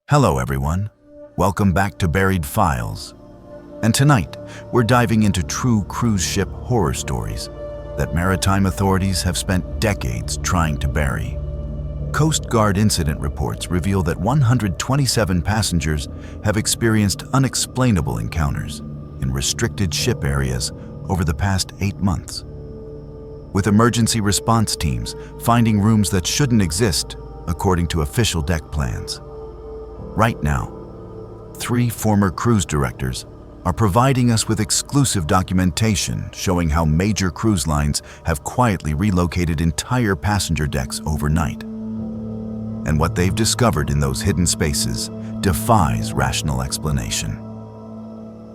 Hello everyone, welcome back to Buried Files. And tonight, we're diving into true cruise ship horror stories that maritime authorities have spent decades trying to bury. Coast Guard incident reports reveal that 127 passengers have experienced unexplainable encounters in restricted ship areas over the past 8 months, with emergency response teams finding rooms that shouldn't exist according to official deck plans. Right now, 3 former cruise directors are providing us with exclusive documentation showing how major cruise lines have quietly relocated entire passenger decks overnight. And what they've discovered in those hidden spaces defies rational explanation.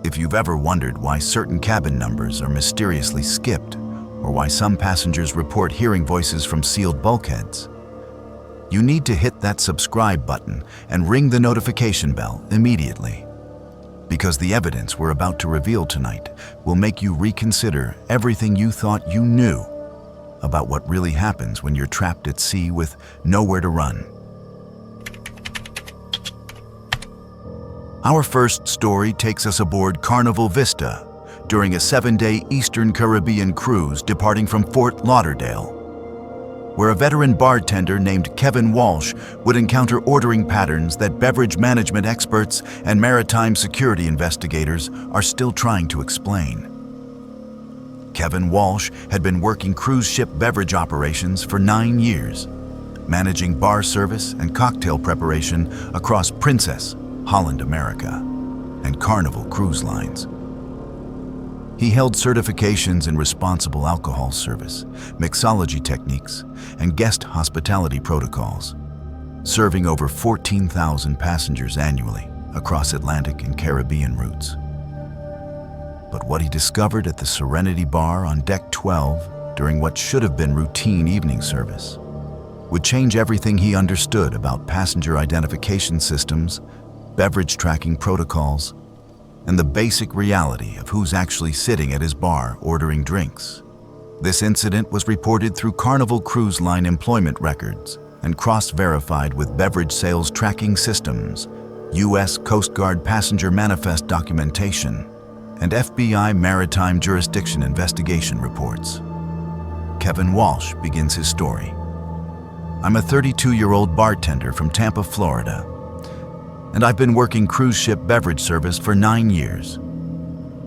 If you've ever wondered why certain cabin numbers are mysteriously skipped, or why some passengers report hearing voices from sealed bulkheads, you need to hit that subscribe button and ring the notification bell immediately. Because the evidence we're about to reveal tonight will make you reconsider everything you thought you knew about what really happens when you're trapped at sea with nowhere to run. Our first story takes us aboard Carnival Vista during a 7-day Eastern Caribbean cruise departing from Fort Lauderdale, where a veteran bartender named Kevin Walsh would encounter ordering patterns that beverage management experts and maritime security investigators are still trying to explain. Kevin Walsh had been working cruise ship beverage operations for 9 years, managing bar service and cocktail preparation across Princess, Holland America, and Carnival Cruise Lines. He held certifications in responsible alcohol service, mixology techniques, and guest hospitality protocols, serving over 14,000 passengers annually across Atlantic and Caribbean routes. But what he discovered at the Serenity Bar on Deck 12 during what should have been routine evening service would change everything he understood about passenger identification systems, beverage tracking protocols, and the basic reality of who's actually sitting at his bar ordering drinks. This incident was reported through Carnival Cruise Line employment records and cross-verified with beverage sales tracking systems, U.S. Coast Guard passenger manifest documentation, and FBI maritime jurisdiction investigation reports. Kevin Walsh begins his story. I'm a 32-year-old bartender from Tampa, Florida, and I've been working cruise ship beverage service for 9 years.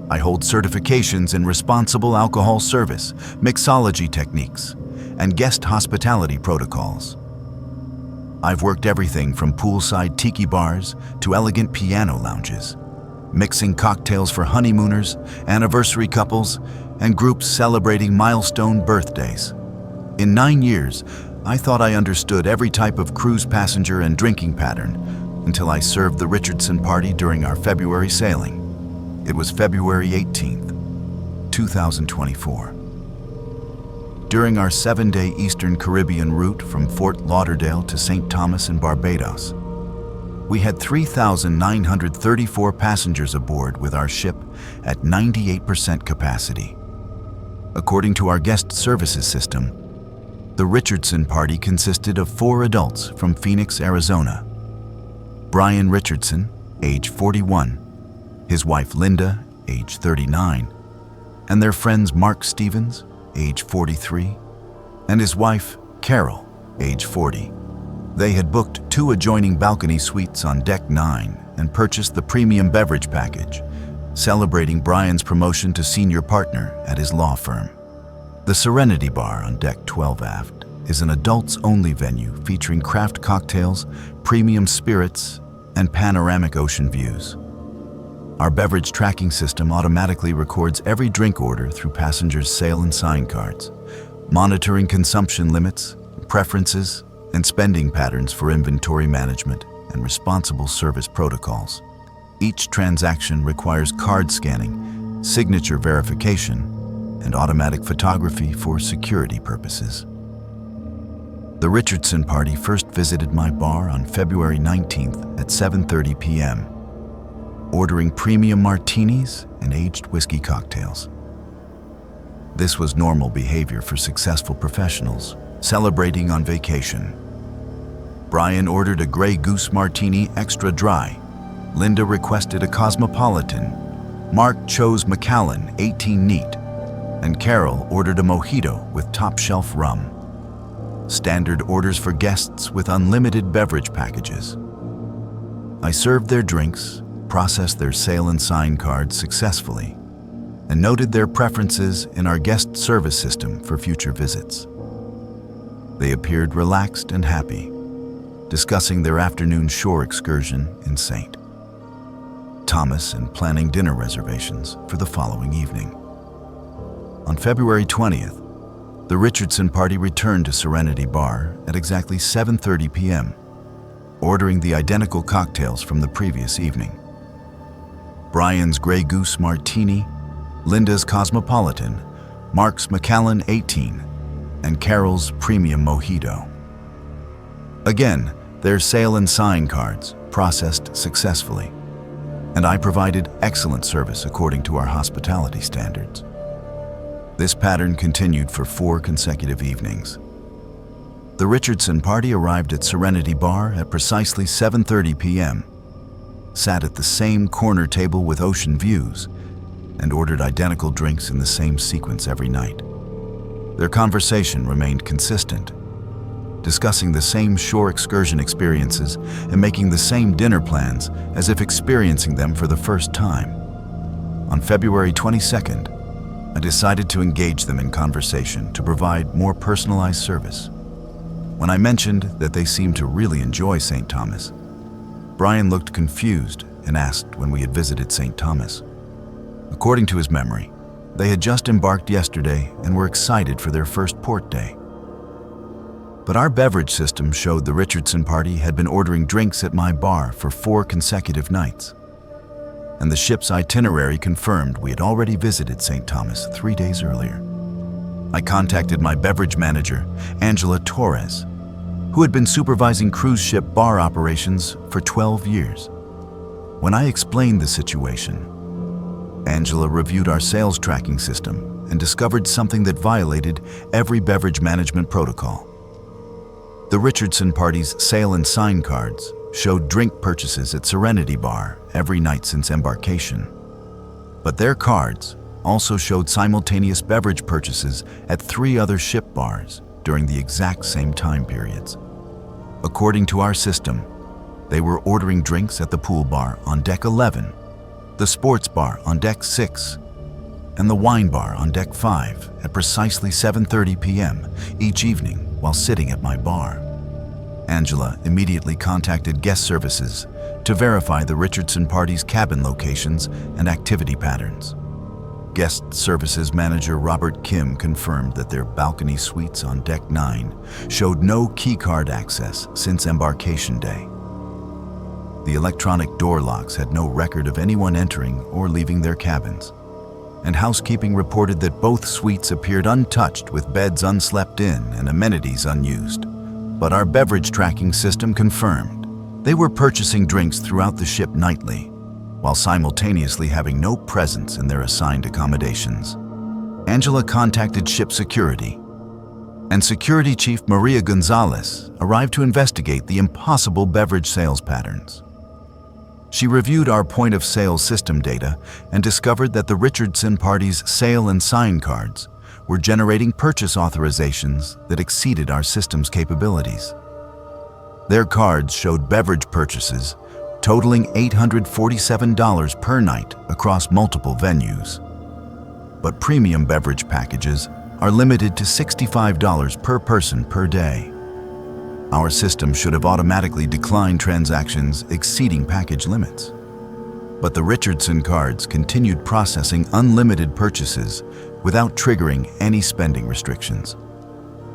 I hold certifications in responsible alcohol service, mixology techniques, and guest hospitality protocols. I've worked everything from poolside tiki bars to elegant piano lounges, mixing cocktails for honeymooners, anniversary couples, and groups celebrating milestone birthdays. In 9 years, I thought I understood every type of cruise passenger and drinking pattern until I served the Richardson party during our February sailing. It was February 18th, 2024. During our 7-day Eastern Caribbean route from Fort Lauderdale to St. Thomas in Barbados, we had 3,934 passengers aboard with our ship at 98% capacity. According to our guest services system, the Richardson party consisted of 4 adults from Phoenix, Arizona: Brian Richardson, age 41, his wife Linda, age 39, and their friends Mark Stevens, age 43, and his wife Carol, age 40. They had booked 2 adjoining balcony suites on Deck 9 and purchased the premium beverage package, celebrating Brian's promotion to senior partner at his law firm. The Serenity Bar on Deck 12 aft is an adults-only venue featuring craft cocktails, premium spirits, and panoramic ocean views. Our beverage tracking system automatically records every drink order through passengers' sail and sign cards, monitoring consumption limits, preferences, and spending patterns for inventory management and responsible service protocols. Each transaction requires card scanning, signature verification, and automatic photography for security purposes. The Richardson party first visited my bar on February 19th at 7:30 p.m., ordering premium martinis and aged whiskey cocktails. This was normal behavior for successful professionals celebrating on vacation. Brian ordered a Grey Goose Martini extra dry. Linda requested a Cosmopolitan. Mark chose Macallan 18 neat. And Carol ordered a mojito with top-shelf rum. Standard orders for guests with unlimited beverage packages. I served their drinks, processed their sale and sign cards successfully, and noted their preferences in our guest service system for future visits. They appeared relaxed and happy, discussing their afternoon shore excursion in St. Thomas and planning dinner reservations for the following evening. On February 20th, the Richardson party returned to Serenity Bar at exactly 7:30 p.m., ordering the identical cocktails from the previous evening. Brian's Grey Goose Martini, Linda's Cosmopolitan, Mark's Macallan 18, and Carol's Premium Mojito. Again, their sale and sign cards processed successfully, and I provided excellent service according to our hospitality standards. This pattern continued for 4 consecutive evenings. The Richardson party arrived at Serenity Bar at precisely 7:30 p.m., sat at the same corner table with ocean views, and ordered identical drinks in the same sequence every night. Their conversation remained consistent, discussing the same shore excursion experiences and making the same dinner plans as if experiencing them for the first time. On February 22nd, I decided to engage them in conversation to provide more personalized service. When I mentioned that they seemed to really enjoy St. Thomas, Brian looked confused and asked when we had visited St. Thomas. According to his memory, they had just embarked yesterday and were excited for their first port day. But our beverage system showed the Richardson party had been ordering drinks at my bar for 4 consecutive nights, and the ship's itinerary confirmed we had already visited St. Thomas 3 days earlier. I contacted my beverage manager, Angela Torres, who had been supervising cruise ship bar operations for 12 years. When I explained the situation, Angela reviewed our sales tracking system and discovered something that violated every beverage management protocol. The Richardson party's sale and sign cards showed drink purchases at Serenity Bar every night since embarkation. But their cards also showed simultaneous beverage purchases at 3 other ship bars during the exact same time periods. According to our system, they were ordering drinks at the pool bar on deck 11, the sports bar on deck 6, and the wine bar on deck 5 at precisely 7:30 p.m. each evening while sitting at my bar. Angela immediately contacted guest services to verify the Richardson party's cabin locations and activity patterns. Guest services manager Robert Kim confirmed that their balcony suites on deck 9 showed no keycard access since embarkation day. The electronic door locks had no record of anyone entering or leaving their cabins, and housekeeping reported that both suites appeared untouched with beds unslept in and amenities unused. But our beverage tracking system confirmed they were purchasing drinks throughout the ship nightly, while simultaneously having no presence in their assigned accommodations. Angela contacted ship security, and Security Chief Maria Gonzalez arrived to investigate the impossible beverage sales patterns. She reviewed our point-of-sale system data and discovered that the Richardson party's sale and sign cards were generating purchase authorizations that exceeded our system's capabilities. Their cards showed beverage purchases totaling $847 per night across multiple venues. But premium beverage packages are limited to $65 per person per day. Our system should have automatically declined transactions exceeding package limits. But the Richardson cards continued processing unlimited purchases without triggering any spending restrictions.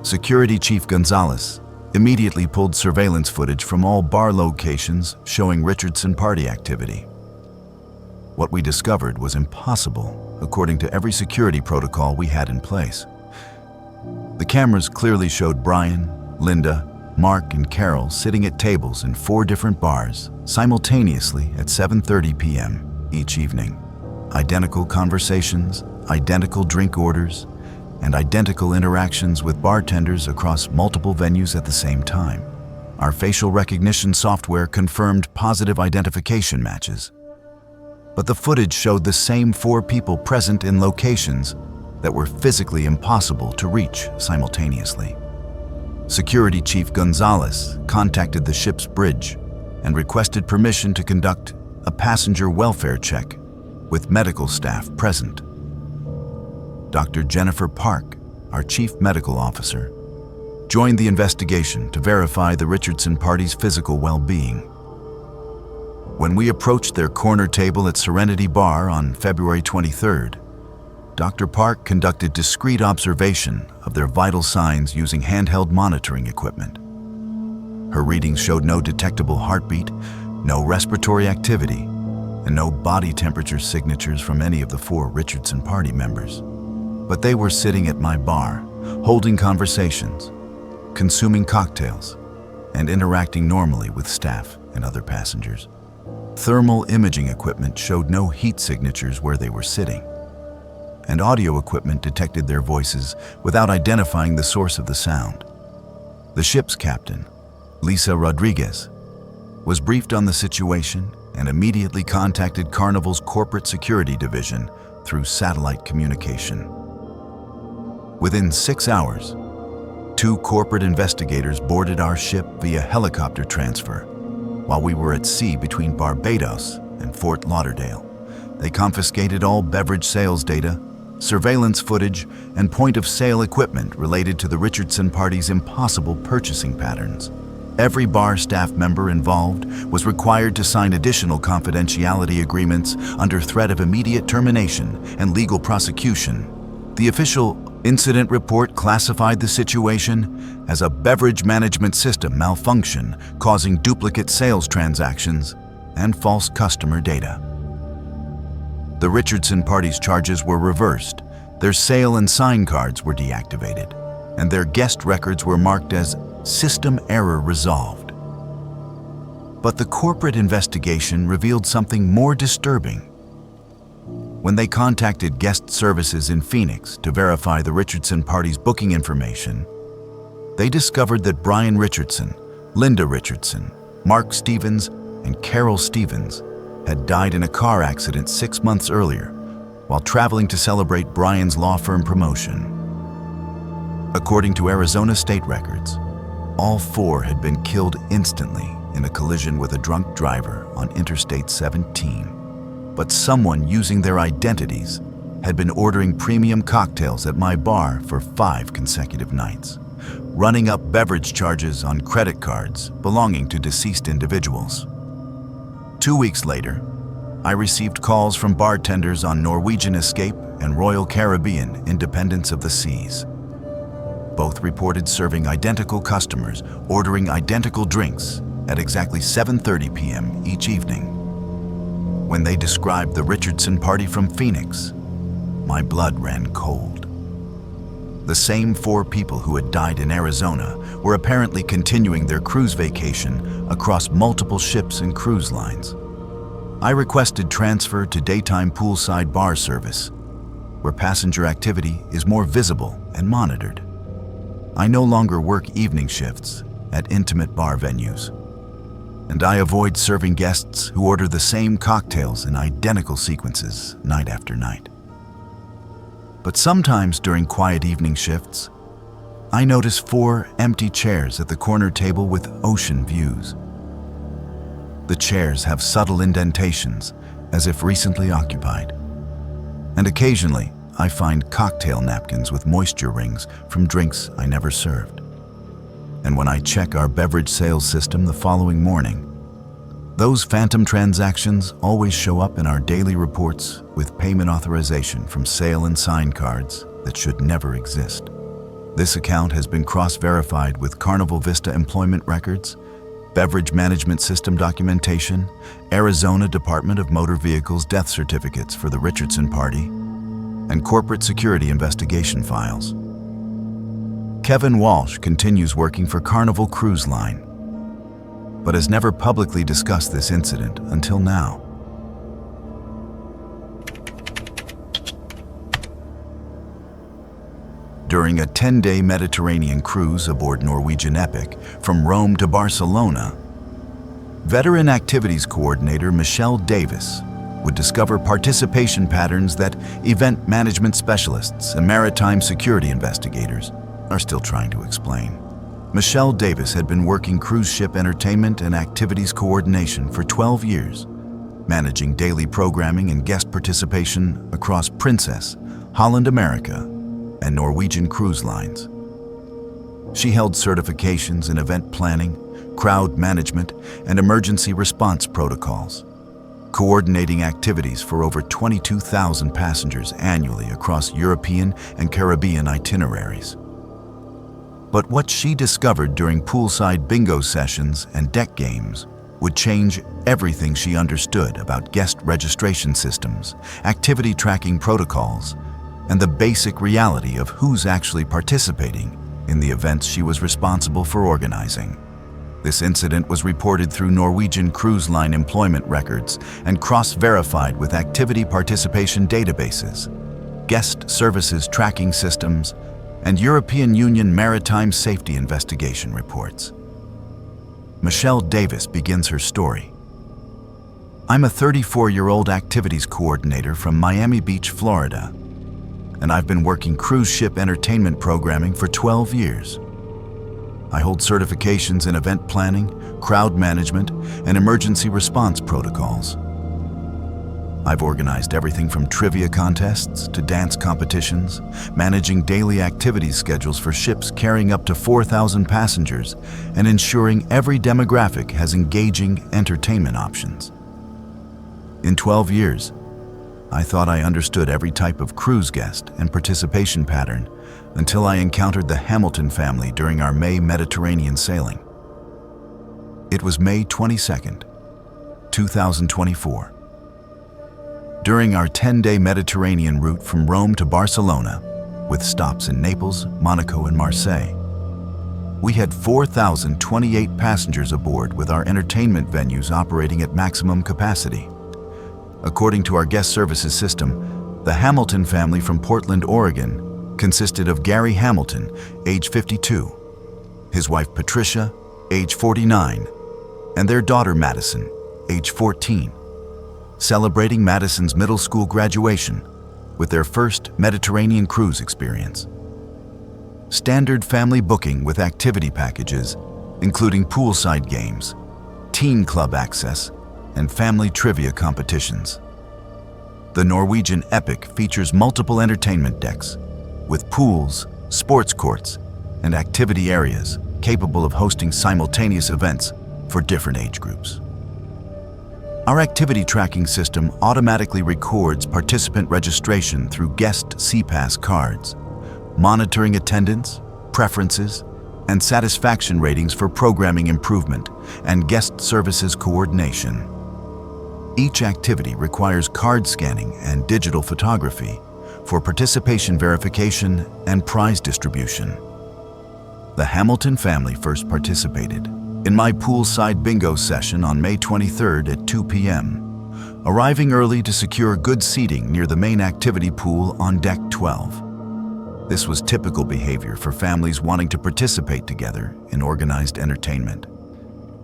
Security Chief Gonzalez immediately pulled surveillance footage from all bar locations showing Richardson party activity. What we discovered was impossible according to every security protocol we had in place. The cameras clearly showed Brian, Linda, Mark, and Carol sitting at tables in 4 different bars simultaneously at 7:30 p.m. each evening. Identical conversations, identical drink orders, and identical interactions with bartenders across multiple venues at the same time. Our facial recognition software confirmed positive identification matches. But the footage showed the same 4 people present in locations that were physically impossible to reach simultaneously. Security Chief Gonzalez contacted the ship's bridge and requested permission to conduct a passenger welfare check with medical staff present. Dr. Jennifer Park, our chief medical officer, joined the investigation to verify the Richardson party's physical well-being. When we approached their corner table at Serenity Bar on February 23rd, Dr. Park conducted discreet observation of their vital signs using handheld monitoring equipment. Her readings showed no detectable heartbeat, no respiratory activity, and no body temperature signatures from any of the 4 Richardson party members. But they were sitting at my bar, holding conversations, consuming cocktails, and interacting normally with staff and other passengers. Thermal imaging equipment showed no heat signatures where they were sitting, and audio equipment detected their voices without identifying the source of the sound. The ship's captain, Lisa Rodriguez, was briefed on the situation and immediately contacted Carnival's corporate security division through satellite communication. Within 6 hours, 2 corporate investigators boarded our ship via helicopter transfer while we were at sea between Barbados and Fort Lauderdale. They confiscated all beverage sales data, surveillance footage, and point-of-sale equipment related to the Richardson party's impossible purchasing patterns. Every bar staff member involved was required to sign additional confidentiality agreements under threat of immediate termination and legal prosecution. The official incident report classified the situation as a beverage management system malfunction causing duplicate sales transactions and false customer data. The Richardson party's charges were reversed, their sale and sign cards were deactivated, and their guest records were marked as system error resolved. But the corporate investigation revealed something more disturbing. When they contacted guest services in Phoenix to verify the Richardson party's booking information, they discovered that Brian Richardson, Linda Richardson, Mark Stevens, and Carol Stevens had died in a car accident 6 months earlier while traveling to celebrate Brian's law firm promotion. According to Arizona state records, all 4 had been killed instantly in a collision with a drunk driver on Interstate 17. But someone using their identities had been ordering premium cocktails at my bar for 5 consecutive nights, running up beverage charges on credit cards belonging to deceased individuals. 2 weeks later, I received calls from bartenders on Norwegian Escape and Royal Caribbean Independence of the Seas. Both reported serving identical customers, ordering identical drinks at exactly 7:30 p.m. each evening. When they described the Richardson party from Phoenix, my blood ran cold. The same 4 people who had died in Arizona were apparently continuing their cruise vacation across multiple ships and cruise lines. I requested transfer to daytime poolside bar service, where passenger activity is more visible and monitored. I no longer work evening shifts at intimate bar venues, and I avoid serving guests who order the same cocktails in identical sequences night after night. But sometimes during quiet evening shifts, I notice 4 empty chairs at the corner table with ocean views. The chairs have subtle indentations, as if recently occupied. And occasionally, I find cocktail napkins with moisture rings from drinks I never served. And when I check our beverage sales system the following morning, those phantom transactions always show up in our daily reports with payment authorization from sale and sign cards that should never exist. This account has been cross-verified with Carnival Vista employment records, beverage management system documentation, Arizona Department of Motor Vehicles death certificates for the Richardson party, and corporate security investigation files. Kevin Walsh continues working for Carnival Cruise Line, but has never publicly discussed this incident until now. During a 10-day Mediterranean cruise aboard Norwegian Epic from Rome to Barcelona, veteran activities coordinator Michelle Davis would discover participation patterns that event management specialists and maritime security investigators are still trying to explain. Michelle Davis had been working cruise ship entertainment and activities coordination for 12 years, managing daily programming and guest participation across Princess, Holland America, and Norwegian cruise lines. She held certifications in event planning, crowd management, and emergency response protocols, coordinating activities for over 22,000 passengers annually across European and Caribbean itineraries. But what she discovered during poolside bingo sessions and deck games would change everything she understood about guest registration systems, activity tracking protocols, and the basic reality of who's actually participating in the events she was responsible for organizing. This incident was reported through Norwegian Cruise Line employment records and cross-verified with activity participation databases, guest services tracking systems, and European Union maritime safety investigation reports. Michelle Davis begins her story. I'm a 34-year-old activities coordinator from Miami Beach, Florida, and I've been working cruise ship entertainment programming for 12 years. I hold certifications in event planning, crowd management, and emergency response protocols. I've organized everything from trivia contests to dance competitions, managing daily activities schedules for ships carrying up to 4,000 passengers, and ensuring every demographic has engaging entertainment options. In 12 years, I thought I understood every type of cruise guest and participation pattern until I encountered the Hamilton family during our May Mediterranean sailing. It was May 22nd, 2024. During our 10-day Mediterranean route from Rome to Barcelona, with stops in Naples, Monaco, and Marseille, we had 4,028 passengers aboard with our entertainment venues operating at maximum capacity. According to our guest services system, the Hamilton family from Portland, Oregon, consisted of Gary Hamilton, age 52, his wife Patricia, age 49, and their daughter Madison, age 14, celebrating Madison's middle school graduation with their first Mediterranean cruise experience. Standard family booking with activity packages, including poolside games, teen club access, and family trivia competitions. The Norwegian Epic features multiple entertainment decks, with pools, sports courts, and activity areas capable of hosting simultaneous events for different age groups. Our activity tracking system automatically records participant registration through guest CPass cards, monitoring attendance, preferences, and satisfaction ratings for programming improvement and guest services coordination. Each activity requires card scanning and digital photography for participation verification and prize distribution. The Hamilton family first participated in my poolside bingo session on May 23rd at 2 p.m., arriving early to secure good seating near the main activity pool on Deck 12. This was typical behavior for families wanting to participate together in organized entertainment.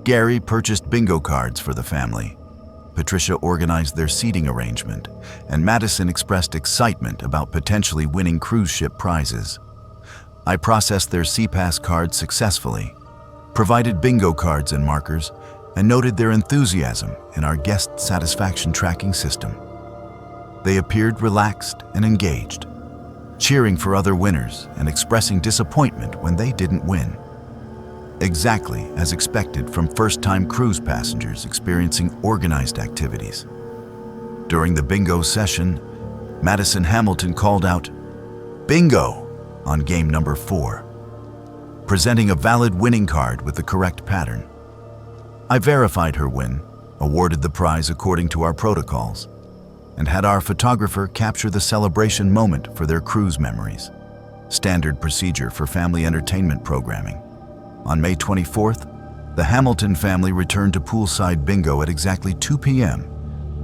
Gary purchased bingo cards for the family. Patricia organized their seating arrangement, and Madison expressed excitement about potentially winning cruise ship prizes. I processed their CPass cards successfully, provided bingo cards and markers, and noted their enthusiasm in our guest satisfaction tracking system. They appeared relaxed and engaged, cheering for other winners and expressing disappointment when they didn't win. Exactly as expected from first-time cruise passengers experiencing organized activities. During the bingo session, Madison Hamilton called out, "Bingo!" on game number 4, presenting a valid winning card with the correct pattern. I verified her win, awarded the prize according to our protocols, and had our photographer capture the celebration moment for their cruise memories. Standard procedure for family entertainment programming. On May 24th, the Hamilton family returned to poolside bingo at exactly 2 p.m.,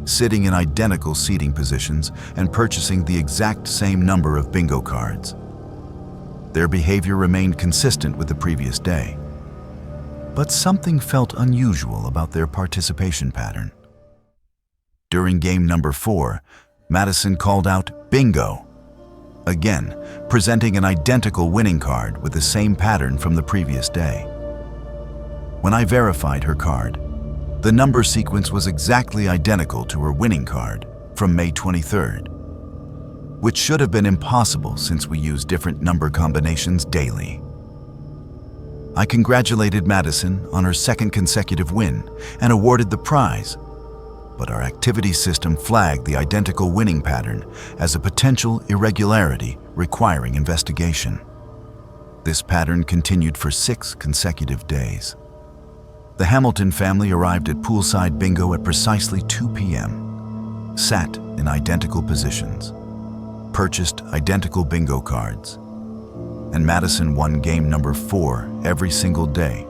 sitting in identical seating positions and purchasing the exact same number of bingo cards. Their behavior remained consistent with the previous day. But something felt unusual about their participation pattern. During game number 4, Madison called out "Bingo!" again, presenting an identical winning card with the same pattern from the previous day. When I verified her card, the number sequence was exactly identical to her winning card from May 23rd, which should have been impossible since we use different number combinations daily. I congratulated Madison on her second consecutive win and awarded the prize, but our activity system flagged the identical winning pattern as a potential irregularity requiring investigation. This pattern continued for 6 consecutive days. The Hamilton family arrived at poolside bingo at precisely 2 p.m., sat in identical positions, purchased identical bingo cards, and Madison won game number 4 every single day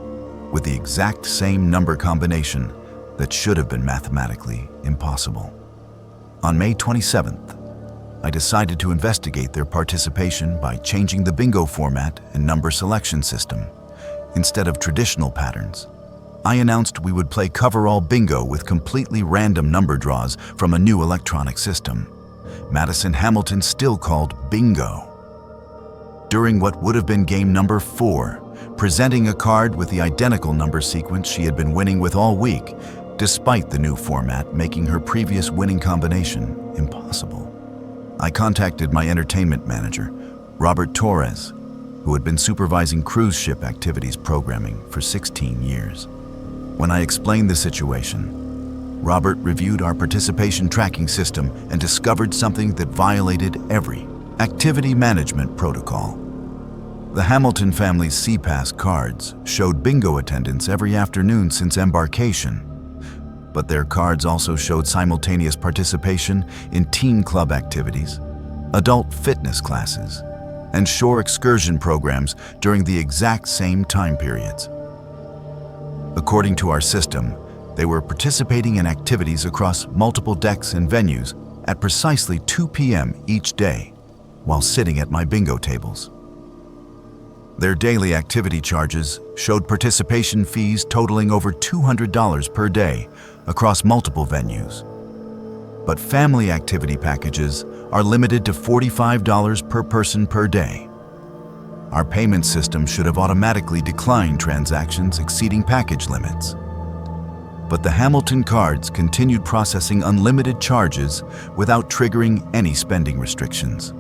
with the exact same number combination that should have been mathematically impossible. On May 27th, I decided to investigate their participation by changing the bingo format and number selection system. Instead of traditional patterns, I announced we would play coverall bingo with completely random number draws from a new electronic system. Madison Hamilton still called bingo. During what would have been game number 4, presenting a card with the identical number sequence she had been winning with all week, despite the new format making her previous winning combination impossible. I contacted my entertainment manager, Robert Torres, who had been supervising cruise ship activities programming for 16 years. When I explained the situation, Robert reviewed our participation tracking system and discovered something that violated every activity management protocol. The Hamilton family's SeaPass cards showed bingo attendance every afternoon since embarkation, but their cards also showed simultaneous participation in teen club activities, adult fitness classes, and shore excursion programs during the exact same time periods. According to our system, they were participating in activities across multiple decks and venues at precisely 2 p.m. each day while sitting at my bingo tables. Their daily activity charges showed participation fees totaling over $200 per day across multiple venues. But family activity packages are limited to $45 per person per day. Our payment system should have automatically declined transactions exceeding package limits. But the Hamilton cards continued processing unlimited charges without triggering any spending restrictions.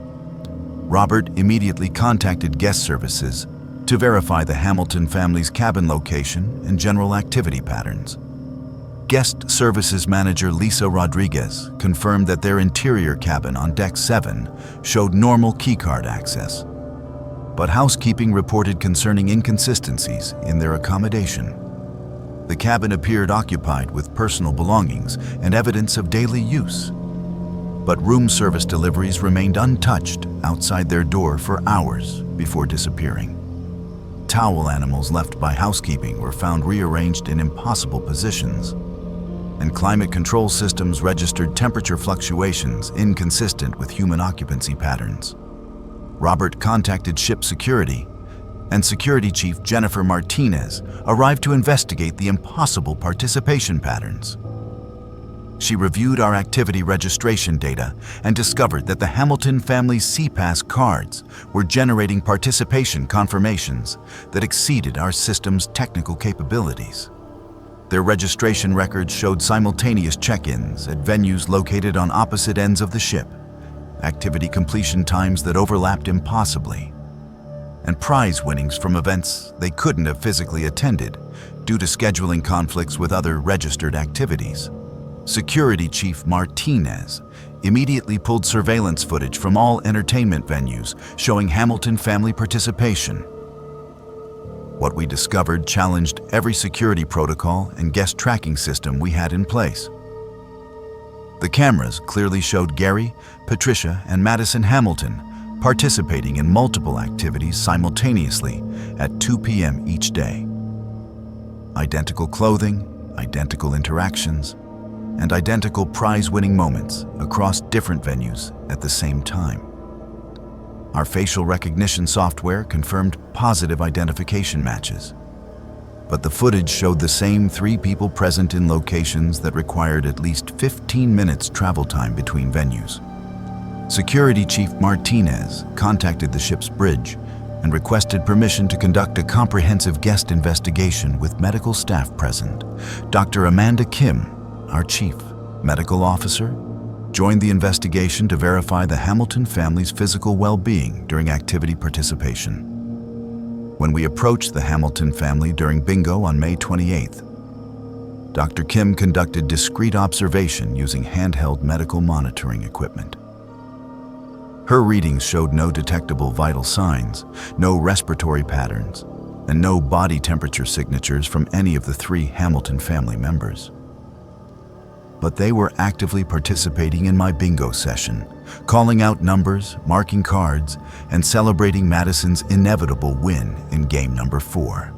Robert immediately contacted guest services to verify the Hamilton family's cabin location and general activity patterns. Guest services manager Lisa Rodriguez confirmed that their interior cabin on deck 7 showed normal keycard access, but housekeeping reported concerning inconsistencies in their accommodation. The cabin appeared occupied with personal belongings and evidence of daily use, but room service deliveries remained untouched outside their door for hours before disappearing. Towel animals left by housekeeping were found rearranged in impossible positions, and climate control systems registered temperature fluctuations inconsistent with human occupancy patterns. Robert contacted ship security, and Security Chief Jennifer Martinez arrived to investigate the impossible participation patterns. She reviewed our activity registration data and discovered that the Hamilton family's SeaPass cards were generating participation confirmations that exceeded our system's technical capabilities. Their registration records showed simultaneous check-ins at venues located on opposite ends of the ship, activity completion times that overlapped impossibly, and prize winnings from events they couldn't have physically attended due to scheduling conflicts with other registered activities. Security Chief Martinez immediately pulled surveillance footage from all entertainment venues showing Hamilton family participation. What we discovered challenged every security protocol and guest tracking system we had in place. The cameras clearly showed Gary, Patricia, and Madison Hamilton participating in multiple activities simultaneously at 2 p.m. each day. Identical clothing, identical interactions, and identical prize-winning moments across different venues at the same time. Our facial recognition software confirmed positive identification matches. But the footage showed the same 3 people present in locations that required at least 15 minutes travel time between venues. Security Chief Martinez contacted the ship's bridge and requested permission to conduct a comprehensive guest investigation with medical staff present. Dr. Amanda Kim, our chief medical officer, joined the investigation to verify the Hamilton family's physical well-being during activity participation. When we approached the Hamilton family during bingo on May 28th, Dr. Kim conducted discreet observation using handheld medical monitoring equipment. Her readings showed no detectable vital signs, no respiratory patterns, and no body temperature signatures from any of the 3 Hamilton family members. But they were actively participating in my bingo session, calling out numbers, marking cards, and celebrating Madison's inevitable win in game number 4.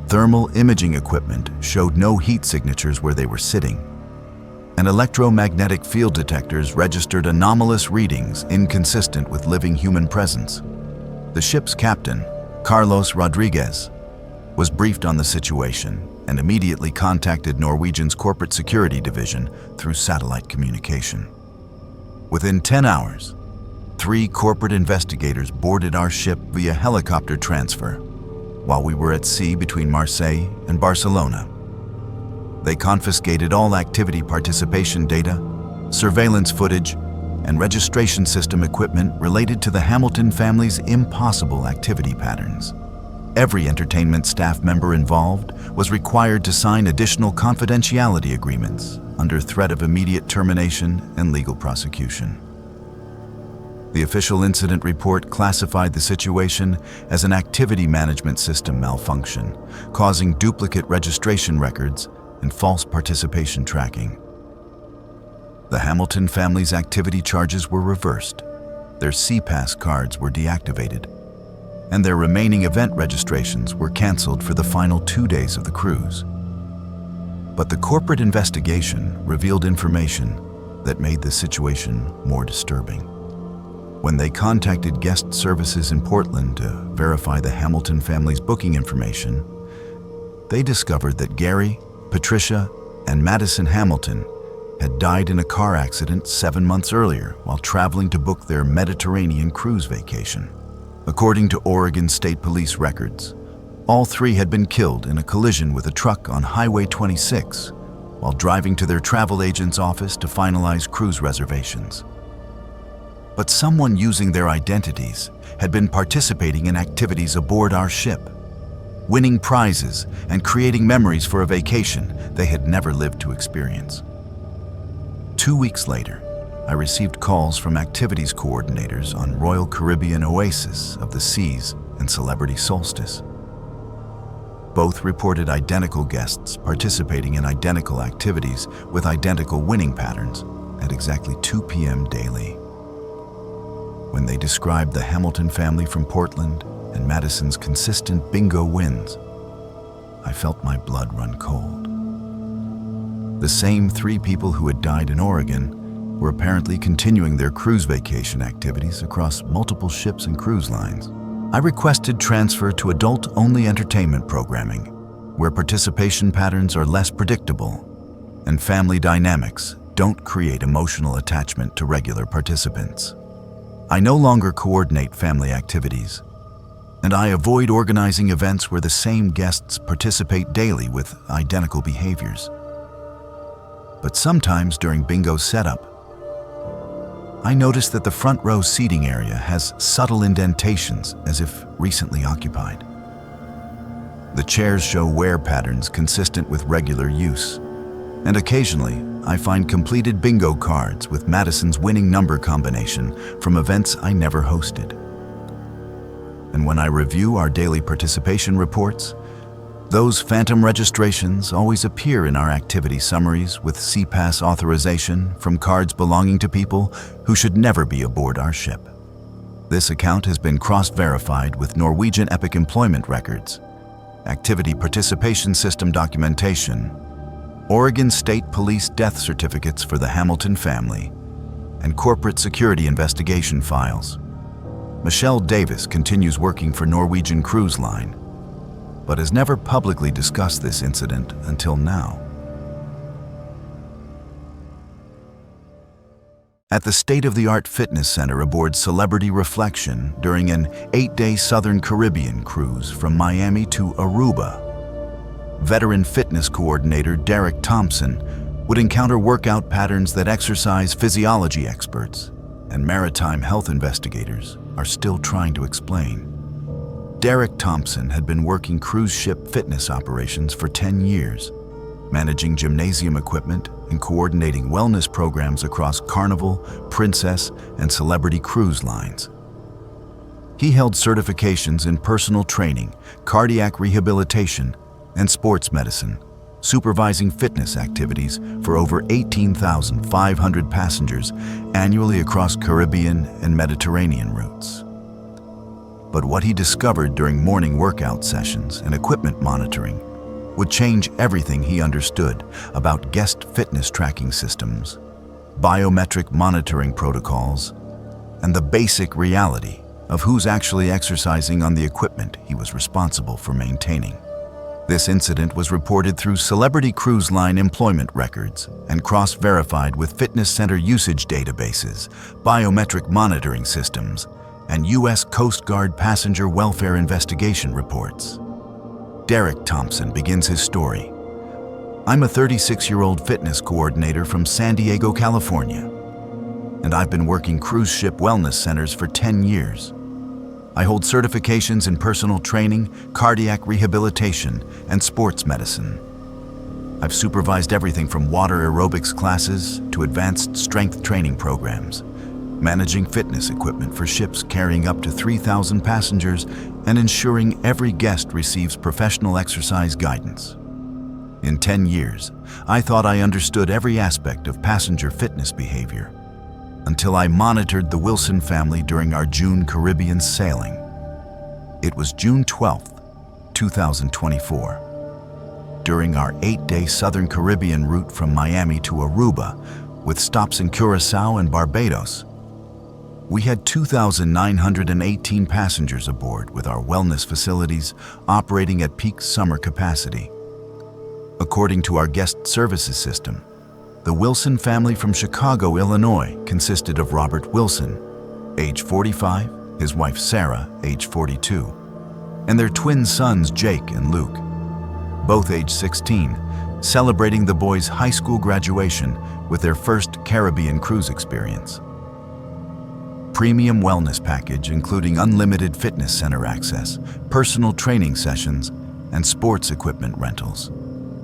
Thermal imaging equipment showed no heat signatures where they were sitting, and electromagnetic field detectors registered anomalous readings inconsistent with living human presence. The ship's captain, Carlos Rodriguez, was briefed on the situation and immediately contacted Norwegian's corporate security division through satellite communication. Within 10 hours, 3 corporate investigators boarded our ship via helicopter transfer while we were at sea between Marseille and Barcelona. They confiscated all activity participation data, surveillance footage, and registration system equipment related to the Hamilton family's impossible activity patterns. Every entertainment staff member involved was required to sign additional confidentiality agreements under threat of immediate termination and legal prosecution. The official incident report classified the situation as an activity management system malfunction, causing duplicate registration records and false participation tracking. The Hamilton family's activity charges were reversed, their SeaPass cards were deactivated, and their remaining event registrations were canceled for the final 2 days of the cruise. But the corporate investigation revealed information that made the situation more disturbing. When they contacted guest services in Portland to verify the Hamilton family's booking information, they discovered that Gary, Patricia, and Madison Hamilton had died in a car accident 7 months earlier while traveling to book their Mediterranean cruise vacation. According to Oregon State Police records, all 3 had been killed in a collision with a truck on Highway 26 while driving to their travel agent's office to finalize cruise reservations. But someone using their identities had been participating in activities aboard our ship, winning prizes and creating memories for a vacation they had never lived to experience. 2 weeks later, I received calls from activities coordinators on Royal Caribbean Oasis of the Seas and Celebrity Solstice. Both reported identical guests participating in identical activities with identical winning patterns at exactly 2 p.m. daily. When they described the Hamilton family from Portland and Madison's consistent bingo wins, I felt my blood run cold. The same 3 people who had died in Oregon were apparently continuing their cruise vacation activities across multiple ships and cruise lines. I requested transfer to adult-only entertainment programming, where participation patterns are less predictable and family dynamics don't create emotional attachment to regular participants. I no longer coordinate family activities, and I avoid organizing events where the same guests participate daily with identical behaviors. But sometimes during bingo setup, I notice that the front row seating area has subtle indentations as if recently occupied. The chairs show wear patterns consistent with regular use, and occasionally I find completed bingo cards with Madison's winning number combination from events I never hosted. And when I review our daily participation reports, those phantom registrations always appear in our activity summaries with SeaPass authorization from cards belonging to people who should never be aboard our ship. This account has been cross-verified with Norwegian Epic employment records, activity participation system documentation, Oregon State Police death certificates for the Hamilton family, and corporate security investigation files. Michelle Davis continues working for Norwegian Cruise Line, but has never publicly discussed this incident until now. At the state-of-the-art fitness center aboard Celebrity Reflection during an 8-day Southern Caribbean cruise from Miami to Aruba, veteran fitness coordinator Derek Thompson would encounter workout patterns that exercise physiology experts and maritime health investigators are still trying to explain. Derek Thompson had been working cruise ship fitness operations for 10 years, managing gymnasium equipment and coordinating wellness programs across Carnival, Princess, and Celebrity cruise lines. He held certifications in personal training, cardiac rehabilitation, and sports medicine, supervising fitness activities for over 18,500 passengers annually across Caribbean and Mediterranean routes. But what he discovered during morning workout sessions and equipment monitoring would change everything he understood about guest fitness tracking systems, biometric monitoring protocols, and the basic reality of who's actually exercising on the equipment he was responsible for maintaining. This incident was reported through Celebrity Cruise Line employment records and cross-verified with fitness center usage databases, biometric monitoring systems, and U.S. Coast Guard passenger welfare investigation reports. Derek Thompson begins his story. I'm a 36-year-old fitness coordinator from San Diego, California, and I've been working cruise ship wellness centers for 10 years. I hold certifications in personal training, cardiac rehabilitation, and sports medicine. I've supervised everything from water aerobics classes to advanced strength training programs, managing fitness equipment for ships carrying up to 3,000 passengers and ensuring every guest receives professional exercise guidance. In 10 years, I thought I understood every aspect of passenger fitness behavior until I monitored the Wilson family during our June Caribbean sailing. It was June 12, 2024. During our 8-day Southern Caribbean route from Miami to Aruba, with stops in Curacao and Barbados, we had 2,918 passengers aboard with our wellness facilities operating at peak summer capacity. According to our guest services system, the Wilson family from Chicago, Illinois consisted of Robert Wilson, age 45, his wife Sarah, age 42, and their twin sons Jake and Luke, both age 16, celebrating the boys' high school graduation with their first Caribbean cruise experience. Premium wellness package including unlimited fitness center access, personal training sessions, and sports equipment rentals.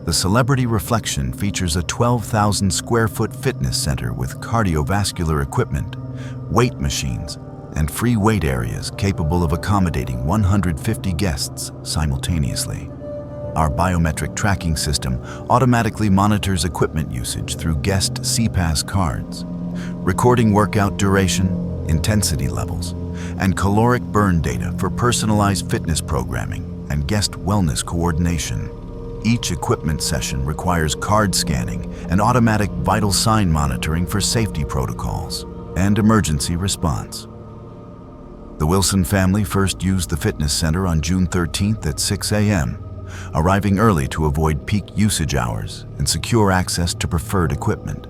The Celebrity Reflection features a 12,000 square foot fitness center with cardiovascular equipment, weight machines, and free weight areas capable of accommodating 150 guests simultaneously. Our biometric tracking system automatically monitors equipment usage through guest CPAS cards, recording workout duration, intensity levels, and caloric burn data for personalized fitness programming and guest wellness coordination. Each equipment session requires card scanning and automatic vital sign monitoring for safety protocols and emergency response. The Wilson family first used the fitness center on June 13th at 6 a.m., arriving early to avoid peak usage hours and secure access to preferred equipment.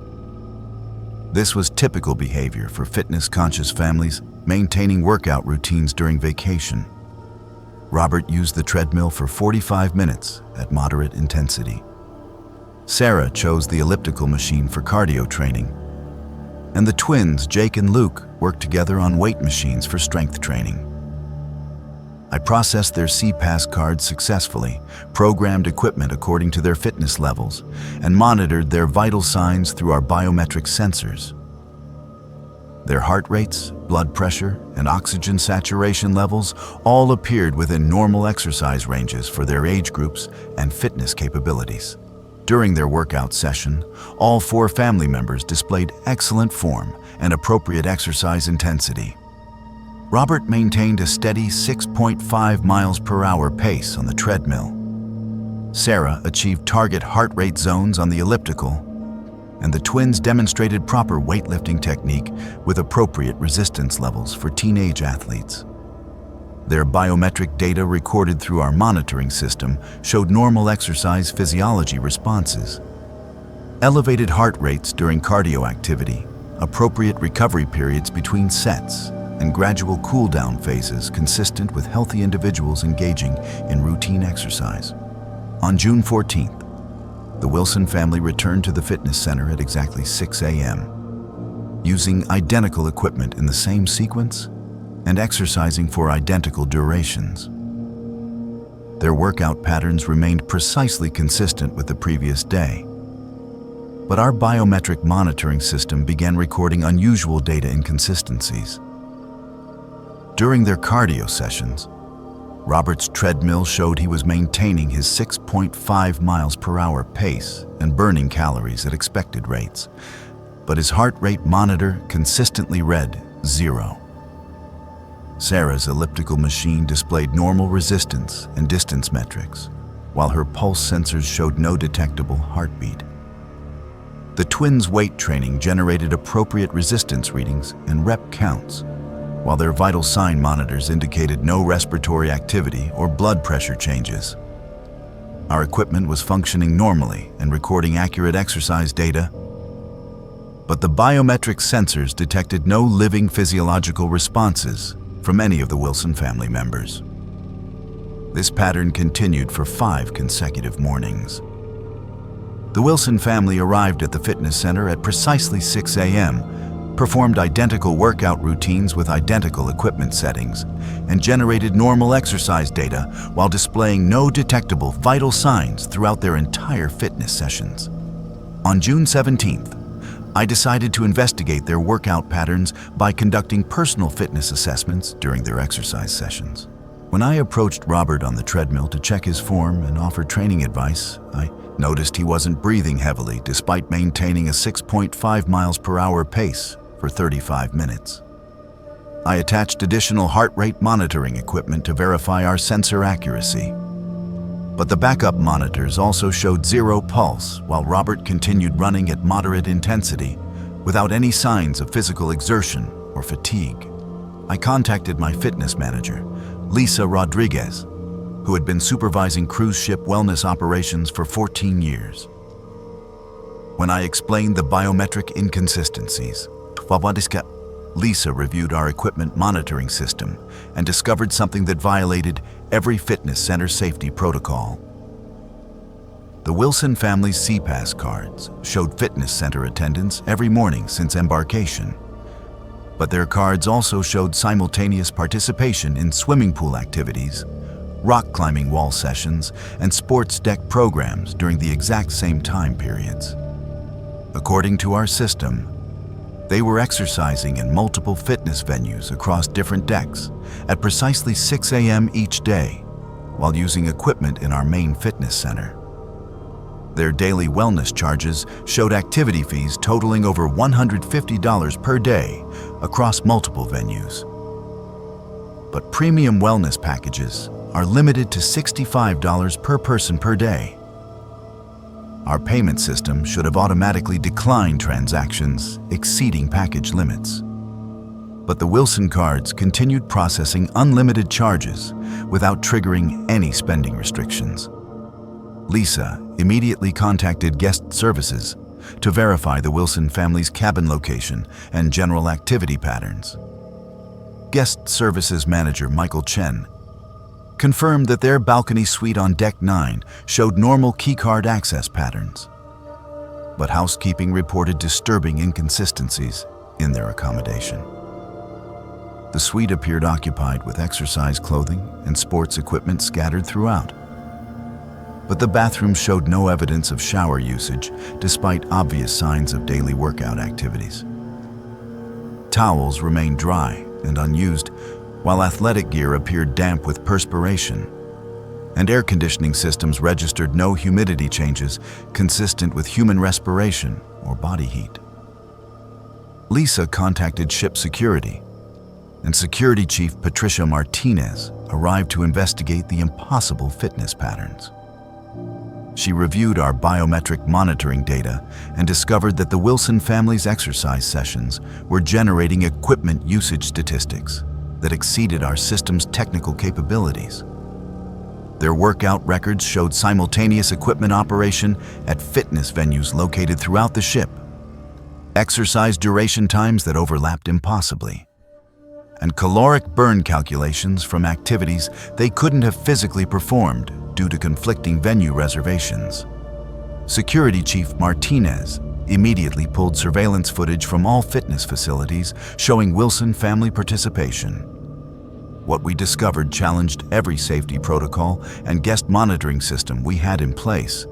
This was typical behavior for fitness-conscious families maintaining workout routines during vacation. Robert used the treadmill for 45 minutes at moderate intensity. Sarah chose the elliptical machine for cardio training, and the twins, Jake and Luke, worked together on weight machines for strength training. I processed their CPAS cards successfully, programmed equipment according to their fitness levels, and monitored their vital signs through our biometric sensors. Their heart rates, blood pressure, and oxygen saturation levels all appeared within normal exercise ranges for their age groups and fitness capabilities. During their workout session, all 4 family members displayed excellent form and appropriate exercise intensity. Robert maintained a steady 6.5 miles per hour pace on the treadmill. Sarah achieved target heart rate zones on the elliptical, and the twins demonstrated proper weightlifting technique with appropriate resistance levels for teenage athletes. Their biometric data recorded through our monitoring system showed normal exercise physiology responses. Elevated heart rates during cardio activity, appropriate recovery periods between sets, and gradual cool-down phases consistent with healthy individuals engaging in routine exercise. On June 14th, the Wilson family returned to the fitness center at exactly 6 a.m., using identical equipment in the same sequence and exercising for identical durations. Their workout patterns remained precisely consistent with the previous day, but our biometric monitoring system began recording unusual data inconsistencies. During their cardio sessions, Robert's treadmill showed he was maintaining his 6.5 miles per hour pace and burning calories at expected rates, but his heart rate monitor consistently read 0. Sarah's elliptical machine displayed normal resistance and distance metrics, while her pulse sensors showed no detectable heartbeat. The twins' weight training generated appropriate resistance readings and rep counts, while their vital sign monitors indicated no respiratory activity or blood pressure changes. Our equipment was functioning normally and recording accurate exercise data, but the biometric sensors detected no living physiological responses from any of the Wilson family members. This pattern continued for 5 consecutive mornings. The Wilson family arrived at the fitness center at precisely 6 a.m., performed identical workout routines with identical equipment settings, and generated normal exercise data while displaying no detectable vital signs throughout their entire fitness sessions. On June 17th, I decided to investigate their workout patterns by conducting personal fitness assessments during their exercise sessions. When I approached Robert on the treadmill to check his form and offer training advice, I noticed he wasn't breathing heavily despite maintaining a 6.5 miles per hour pace for 35 minutes. I attached additional heart rate monitoring equipment to verify our sensor accuracy. But the backup monitors also showed 0 pulse while Robert continued running at moderate intensity without any signs of physical exertion or fatigue. I contacted my fitness manager, Lisa Rodriguez, who had been supervising cruise ship wellness operations for 14 years. When I explained the biometric inconsistencies, Lisa reviewed our equipment monitoring system and discovered something that violated every fitness center safety protocol. The Wilson family's CPAS cards showed fitness center attendance every morning since embarkation, but their cards also showed simultaneous participation in swimming pool activities, rock climbing wall sessions, and sports deck programs during the exact same time periods. According to our system, they were exercising in multiple fitness venues across different decks at precisely 6 a.m. each day while using equipment in our main fitness center. Their daily wellness charges showed activity fees totaling over $150 per day across multiple venues. But premium wellness packages are limited to $65 per person per day. Our payment system should have automatically declined transactions exceeding package limits. But the Wilson cards continued processing unlimited charges without triggering any spending restrictions. Lisa immediately contacted guest services to verify the Wilson family's cabin location and general activity patterns. Guest services manager Michael Chen confirmed that their balcony suite on Deck 9 showed normal keycard access patterns. But housekeeping reported disturbing inconsistencies in their accommodation. The suite appeared occupied with exercise clothing and sports equipment scattered throughout. But the bathroom showed no evidence of shower usage despite obvious signs of daily workout activities. Towels remained dry and unused, while athletic gear appeared damp with perspiration, and air conditioning systems registered no humidity changes consistent with human respiration or body heat. Lisa contacted ship security, and Security Chief Patricia Martinez arrived to investigate the impossible fitness patterns. She reviewed our biometric monitoring data and discovered that the Wilson family's exercise sessions were generating equipment usage statistics that exceeded our system's technical capabilities. Their workout records showed simultaneous equipment operation at fitness venues located throughout the ship, exercise duration times that overlapped impossibly, and caloric burn calculations from activities they couldn't have physically performed due to conflicting venue reservations. Security Chief Martinez immediately pulled surveillance footage from all fitness facilities showing Wilson family participation. What we discovered challenged every safety protocol and guest monitoring system we had in place.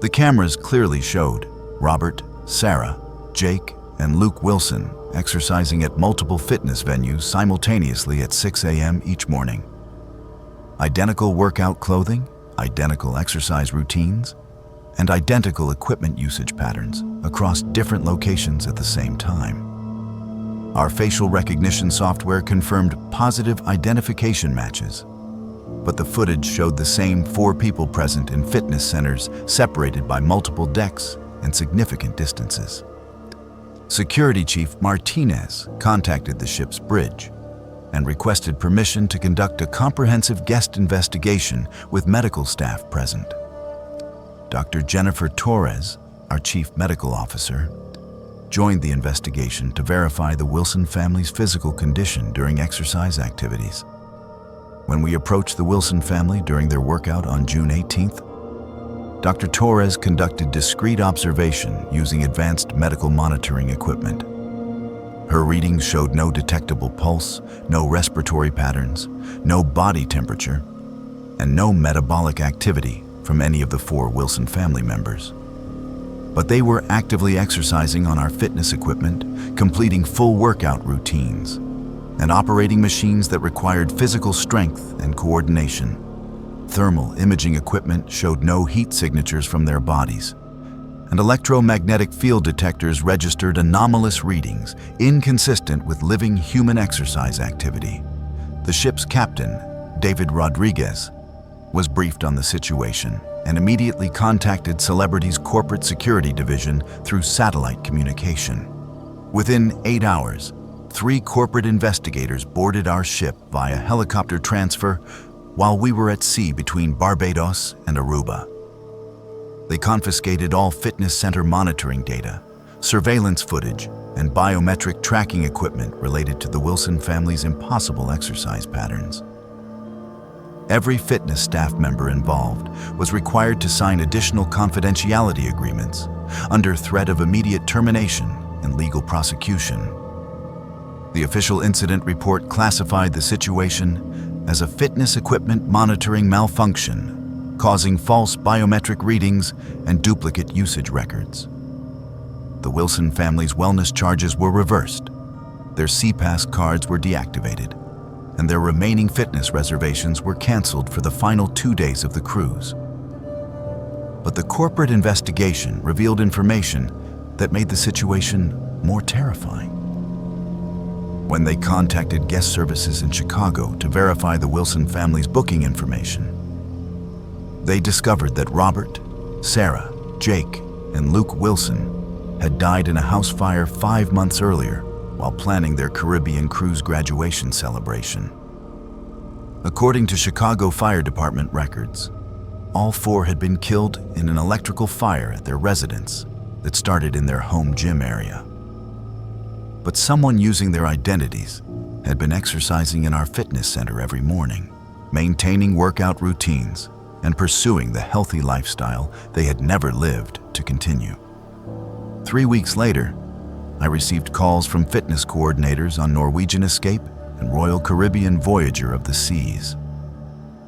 The cameras clearly showed Robert, Sarah, Jake, and Luke Wilson exercising at multiple fitness venues simultaneously at 6 a.m. each morning. Identical workout clothing, identical exercise routines, and identical equipment usage patterns across different locations at the same time. Our facial recognition software confirmed positive identification matches, but the footage showed the same 4 people present in fitness centers separated by multiple decks and significant distances. Security Chief Martinez contacted the ship's bridge and requested permission to conduct a comprehensive guest investigation with medical staff present. Dr. Jennifer Torres, our chief medical officer, joined the investigation to verify the Wilson family's physical condition during exercise activities. When we approached the Wilson family during their workout on June 18th, Dr. Torres conducted discrete observation using advanced medical monitoring equipment. Her readings showed no detectable pulse, no respiratory patterns, no body temperature, and no metabolic activity from any of the 4 Wilson family members. But they were actively exercising on our fitness equipment, completing full workout routines, and operating machines that required physical strength and coordination. Thermal imaging equipment showed no heat signatures from their bodies, and electromagnetic field detectors registered anomalous readings inconsistent with living human exercise activity. The ship's captain, David Rodriguez, was briefed on the situation and immediately contacted Celebrity's corporate security division through satellite communication. Within 8 hours, 3 corporate investigators boarded our ship via helicopter transfer while we were at sea between Barbados and Aruba. They confiscated all fitness center monitoring data, surveillance footage, and biometric tracking equipment related to the Wilson family's impossible exercise patterns. Every fitness staff member involved was required to sign additional confidentiality agreements under threat of immediate termination and legal prosecution. The official incident report classified the situation as a fitness equipment monitoring malfunction, causing false biometric readings and duplicate usage records. The Wilson family's wellness charges were reversed, their SeaPass cards were deactivated, and their remaining fitness reservations were canceled for the final 2 days of the cruise. But the corporate investigation revealed information that made the situation more terrifying. When they contacted guest services in Chicago to verify the Wilson family's booking information, they discovered that Robert, Sarah, Jake, and Luke Wilson had died in a house fire 5 months earlier while planning their Caribbean cruise graduation celebration. According to Chicago Fire Department records, all 4 had been killed in an electrical fire at their residence that started in their home gym area. But someone using their identities had been exercising in our fitness center every morning, maintaining workout routines, and pursuing the healthy lifestyle they had never lived to continue. 3 weeks later, I received calls from fitness coordinators on Norwegian Escape and Royal Caribbean Voyager of the Seas.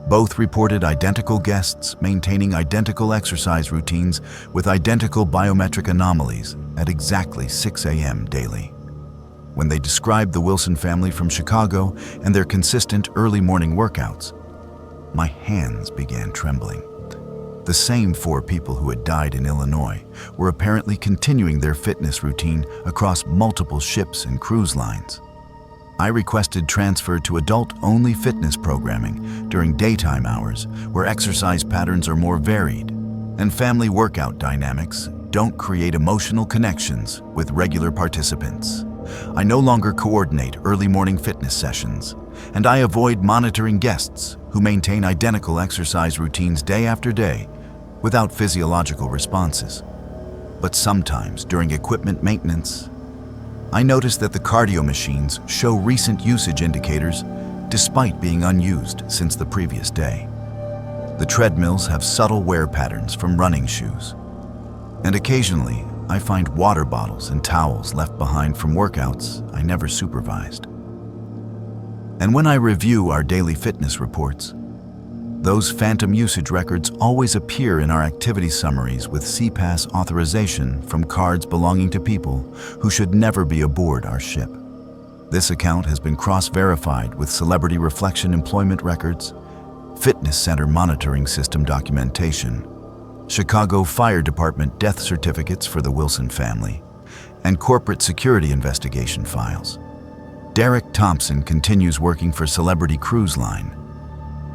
Both reported identical guests maintaining identical exercise routines with identical biometric anomalies at exactly 6 a.m. daily. When they described the Wilson family from Chicago and their consistent early morning workouts, my hands began trembling. The same 4 people who had died in Illinois were apparently continuing their fitness routine across multiple ships and cruise lines. I requested transfer to adult-only fitness programming during daytime hours where exercise patterns are more varied and family workout dynamics don't create emotional connections with regular participants. I no longer coordinate early morning fitness sessions, and I avoid monitoring guests who maintain identical exercise routines day after day without physiological responses. But sometimes, during equipment maintenance, I notice that the cardio machines show recent usage indicators despite being unused since the previous day. The treadmills have subtle wear patterns from running shoes, and occasionally I find water bottles and towels left behind from workouts I never supervised. And when I review our daily fitness reports, those phantom usage records always appear in our activity summaries with CPAS authorization from cards belonging to people who should never be aboard our ship. This account has been cross-verified with Celebrity Reflection employment records, Fitness Center monitoring system documentation, Chicago Fire Department death certificates for the Wilson family, and corporate security investigation files. Derek Thompson continues working for Celebrity Cruise Line,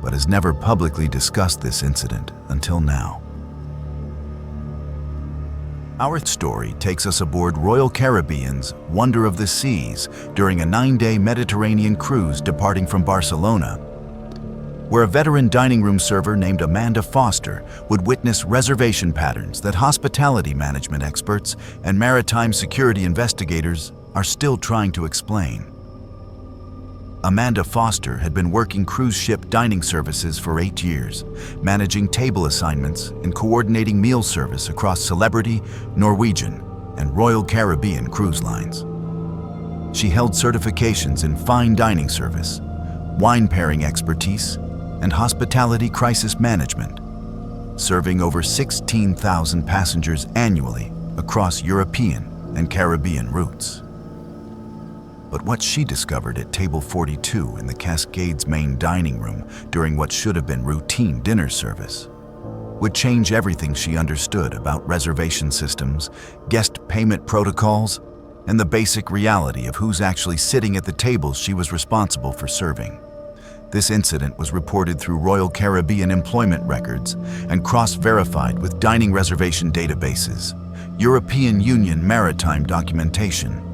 but has never publicly discussed this incident until now. Our story takes us aboard Royal Caribbean's Wonder of the Seas during a 9-day Mediterranean cruise departing from Barcelona, where a veteran dining room server named Amanda Foster would witness reservation patterns that hospitality management experts and maritime security investigators are still trying to explain. Amanda Foster had been working cruise ship dining services for 8 years, managing table assignments and coordinating meal service across Celebrity, Norwegian, and Royal Caribbean cruise lines. She held certifications in fine dining service, wine pairing expertise, and hospitality crisis management, serving over 16,000 passengers annually across European and Caribbean routes. But what she discovered at table 42 in the Cascades main dining room during what should have been routine dinner service would change everything she understood about reservation systems, guest payment protocols, and the basic reality of who's actually sitting at the tables she was responsible for serving. This incident was reported through Royal Caribbean employment records and cross-verified with dining reservation databases, European Union maritime documentation,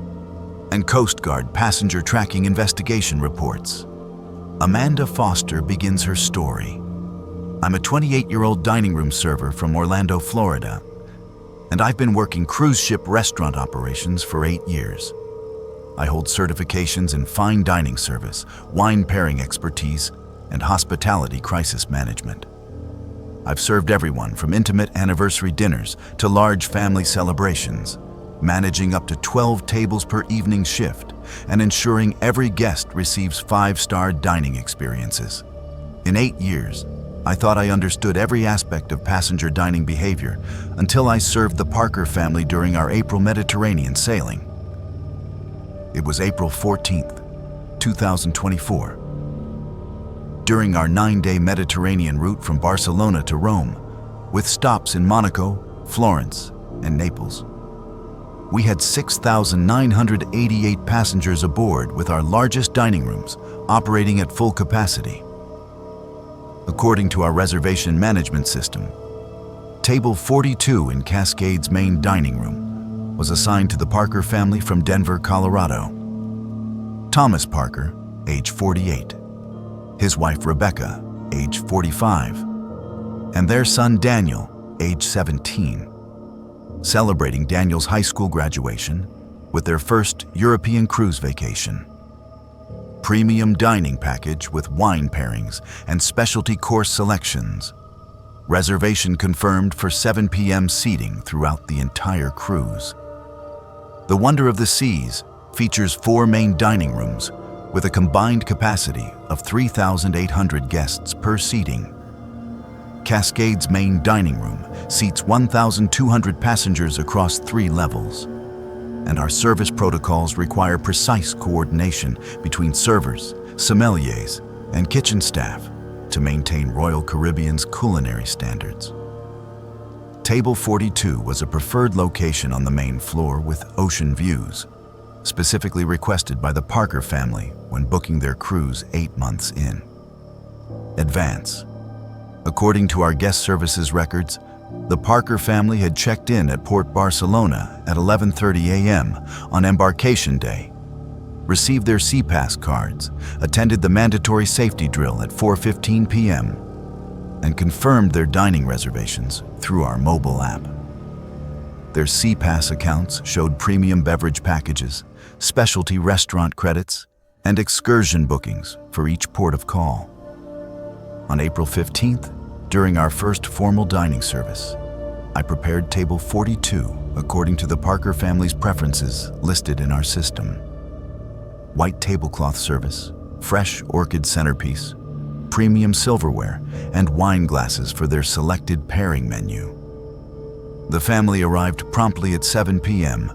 and Coast Guard passenger tracking investigation reports. Amanda Foster begins her story. I'm a 28-year-old dining room server from Orlando, Florida, and I've been working cruise ship restaurant operations for 8 years. I hold certifications in fine dining service, wine pairing expertise, and hospitality crisis management. I've served everyone from intimate anniversary dinners to large family celebrations, managing up to 12 tables per evening shift and ensuring every guest receives 5-star dining experiences. In 8 years, I thought I understood every aspect of passenger dining behavior until I served the Parker family during our April Mediterranean sailing. It was April 14th, 2024. During our 9-day Mediterranean route from Barcelona to Rome, with stops in Monaco, Florence, and Naples, we had 6,988 passengers aboard with our largest dining rooms operating at full capacity. According to our reservation management system, table 42 in Cascades main dining room was assigned to the Parker family from Denver, Colorado. Thomas Parker, age 48, his wife Rebecca, age 45, and their son Daniel, age 17. Celebrating Daniel's high school graduation with their first European cruise vacation. Premium dining package with wine pairings and specialty course selections. Reservation confirmed for 7 p.m. seating throughout the entire cruise. The Wonder of the Seas features 4 main dining rooms with a combined capacity of 3,800 guests per seating. Cascades main dining room seats 1,200 passengers across 3 levels, and our service protocols require precise coordination between servers, sommeliers, and kitchen staff to maintain Royal Caribbean's culinary standards. Table 42 was a preferred location on the main floor with ocean views, specifically requested by the Parker family when booking their cruise 8 months in advance. According to our guest services records, The Parker family had checked in at Port Barcelona at 11:30 a.m. on embarkation day, received their SeaPass cards, attended the mandatory safety drill at 4:15 p.m., and confirmed their dining reservations through our mobile app. Their SeaPass accounts showed premium beverage packages, specialty restaurant credits, and excursion bookings for each port of call. On April 15th, during our first formal dining service, I prepared table 42 according to the Parker family's preferences listed in our system. White tablecloth service, fresh orchid centerpiece, premium silverware, and wine glasses for their selected pairing menu. The family arrived promptly at 7 p.m.,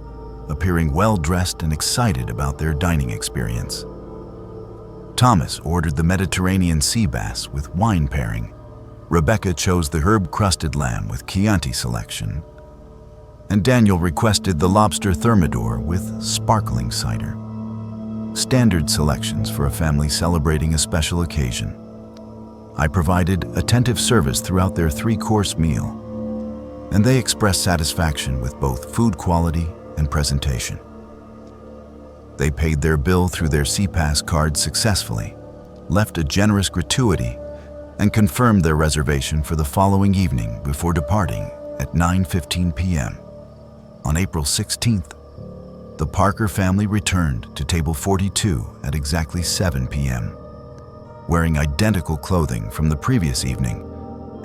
appearing well-dressed and excited about their dining experience. Thomas ordered the Mediterranean sea bass with wine pairing. Rebecca chose the herb-crusted lamb with Chianti selection. And Daniel requested the lobster thermidor with sparkling cider. Standard selections for a family celebrating a special occasion. I provided attentive service throughout their 3-course meal, and they expressed satisfaction with both food quality and presentation. They paid their bill through their SeaPass card successfully, left a generous gratuity, and confirmed their reservation for the following evening before departing at 9:15 p.m. On April 16th, the Parker family returned to table 42 at exactly 7 p.m., wearing identical clothing from the previous evening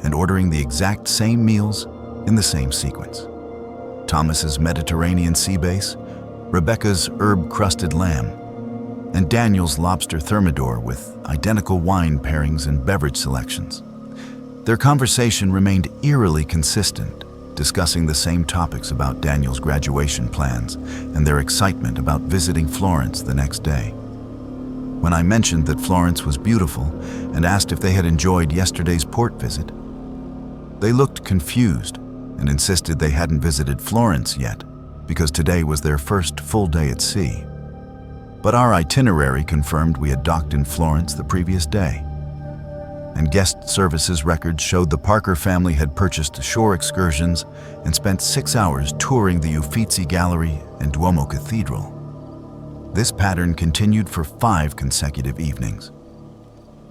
and ordering the exact same meals in the same sequence. Thomas's Mediterranean sea bass, Rebecca's herb-crusted lamb, and Daniel's lobster thermidor with identical wine pairings and beverage selections. Their conversation remained eerily consistent, discussing the same topics about Daniel's graduation plans and their excitement about visiting Florence the next day. When I mentioned that Florence was beautiful and asked if they had enjoyed yesterday's port visit, they looked confused and insisted they hadn't visited Florence yet because today was their first full day at sea. But our itinerary confirmed we had docked in Florence the previous day, and guest services records showed the Parker family had purchased shore excursions and spent 6 hours touring the Uffizi Gallery and Duomo Cathedral. This pattern continued for 5 consecutive evenings.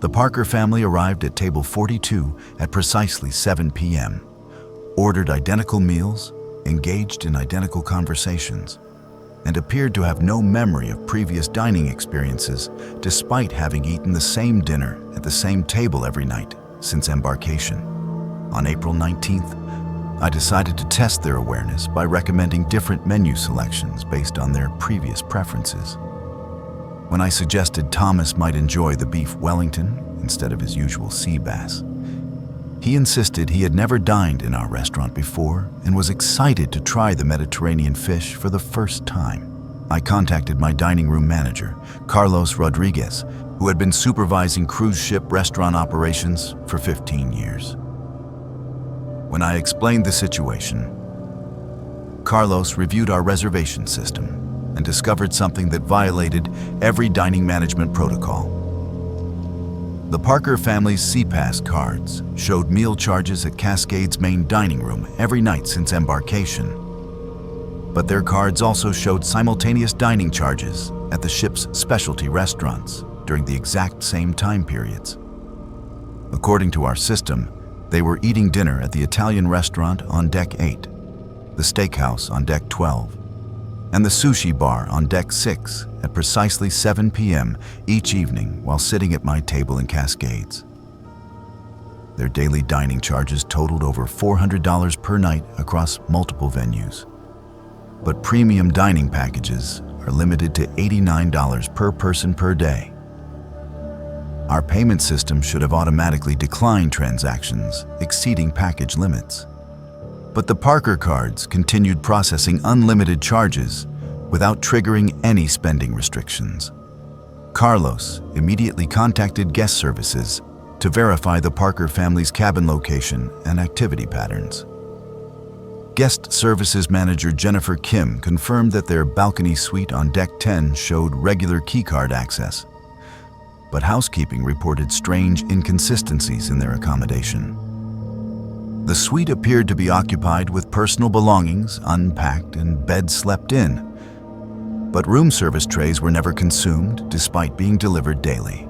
The Parker family arrived at table 42 at precisely 7 p.m., ordered identical meals, engaged in identical conversations, and appeared to have no memory of previous dining experiences despite having eaten the same dinner at the same table every night since embarkation. On April 19th, I decided to test their awareness by recommending different menu selections based on their previous preferences. When I suggested Thomas might enjoy the beef Wellington instead of his usual sea bass, he insisted he had never dined in our restaurant before and was excited to try the Mediterranean fish for the first time. I contacted my dining room manager, Carlos Rodriguez, who had been supervising cruise ship restaurant operations for 15 years. When I explained the situation, Carlos reviewed our reservation system and discovered something that violated every dining management protocol. The Parker family's SeaPass cards showed meal charges at Cascade's main dining room every night since embarkation. But their cards also showed simultaneous dining charges at the ship's specialty restaurants during the exact same time periods. According to our system, they were eating dinner at the Italian restaurant on deck 8, the steakhouse on deck 12, and the sushi bar on deck 6 at precisely 7 p.m. each evening while sitting at my table in Cascades. Their daily dining charges totaled over $400 per night across multiple venues. But premium dining packages are limited to $89 per person per day. Our payment system should have automatically declined transactions exceeding package limits. But the Parker cards continued processing unlimited charges without triggering any spending restrictions. Carlos immediately contacted guest services to verify the Parker family's cabin location and activity patterns. Guest services manager Jennifer Kim confirmed that their balcony suite on deck 10 showed regular keycard access, but housekeeping reported strange inconsistencies in their accommodation. The suite appeared to be occupied with personal belongings unpacked and beds slept in, but room service trays were never consumed despite being delivered daily.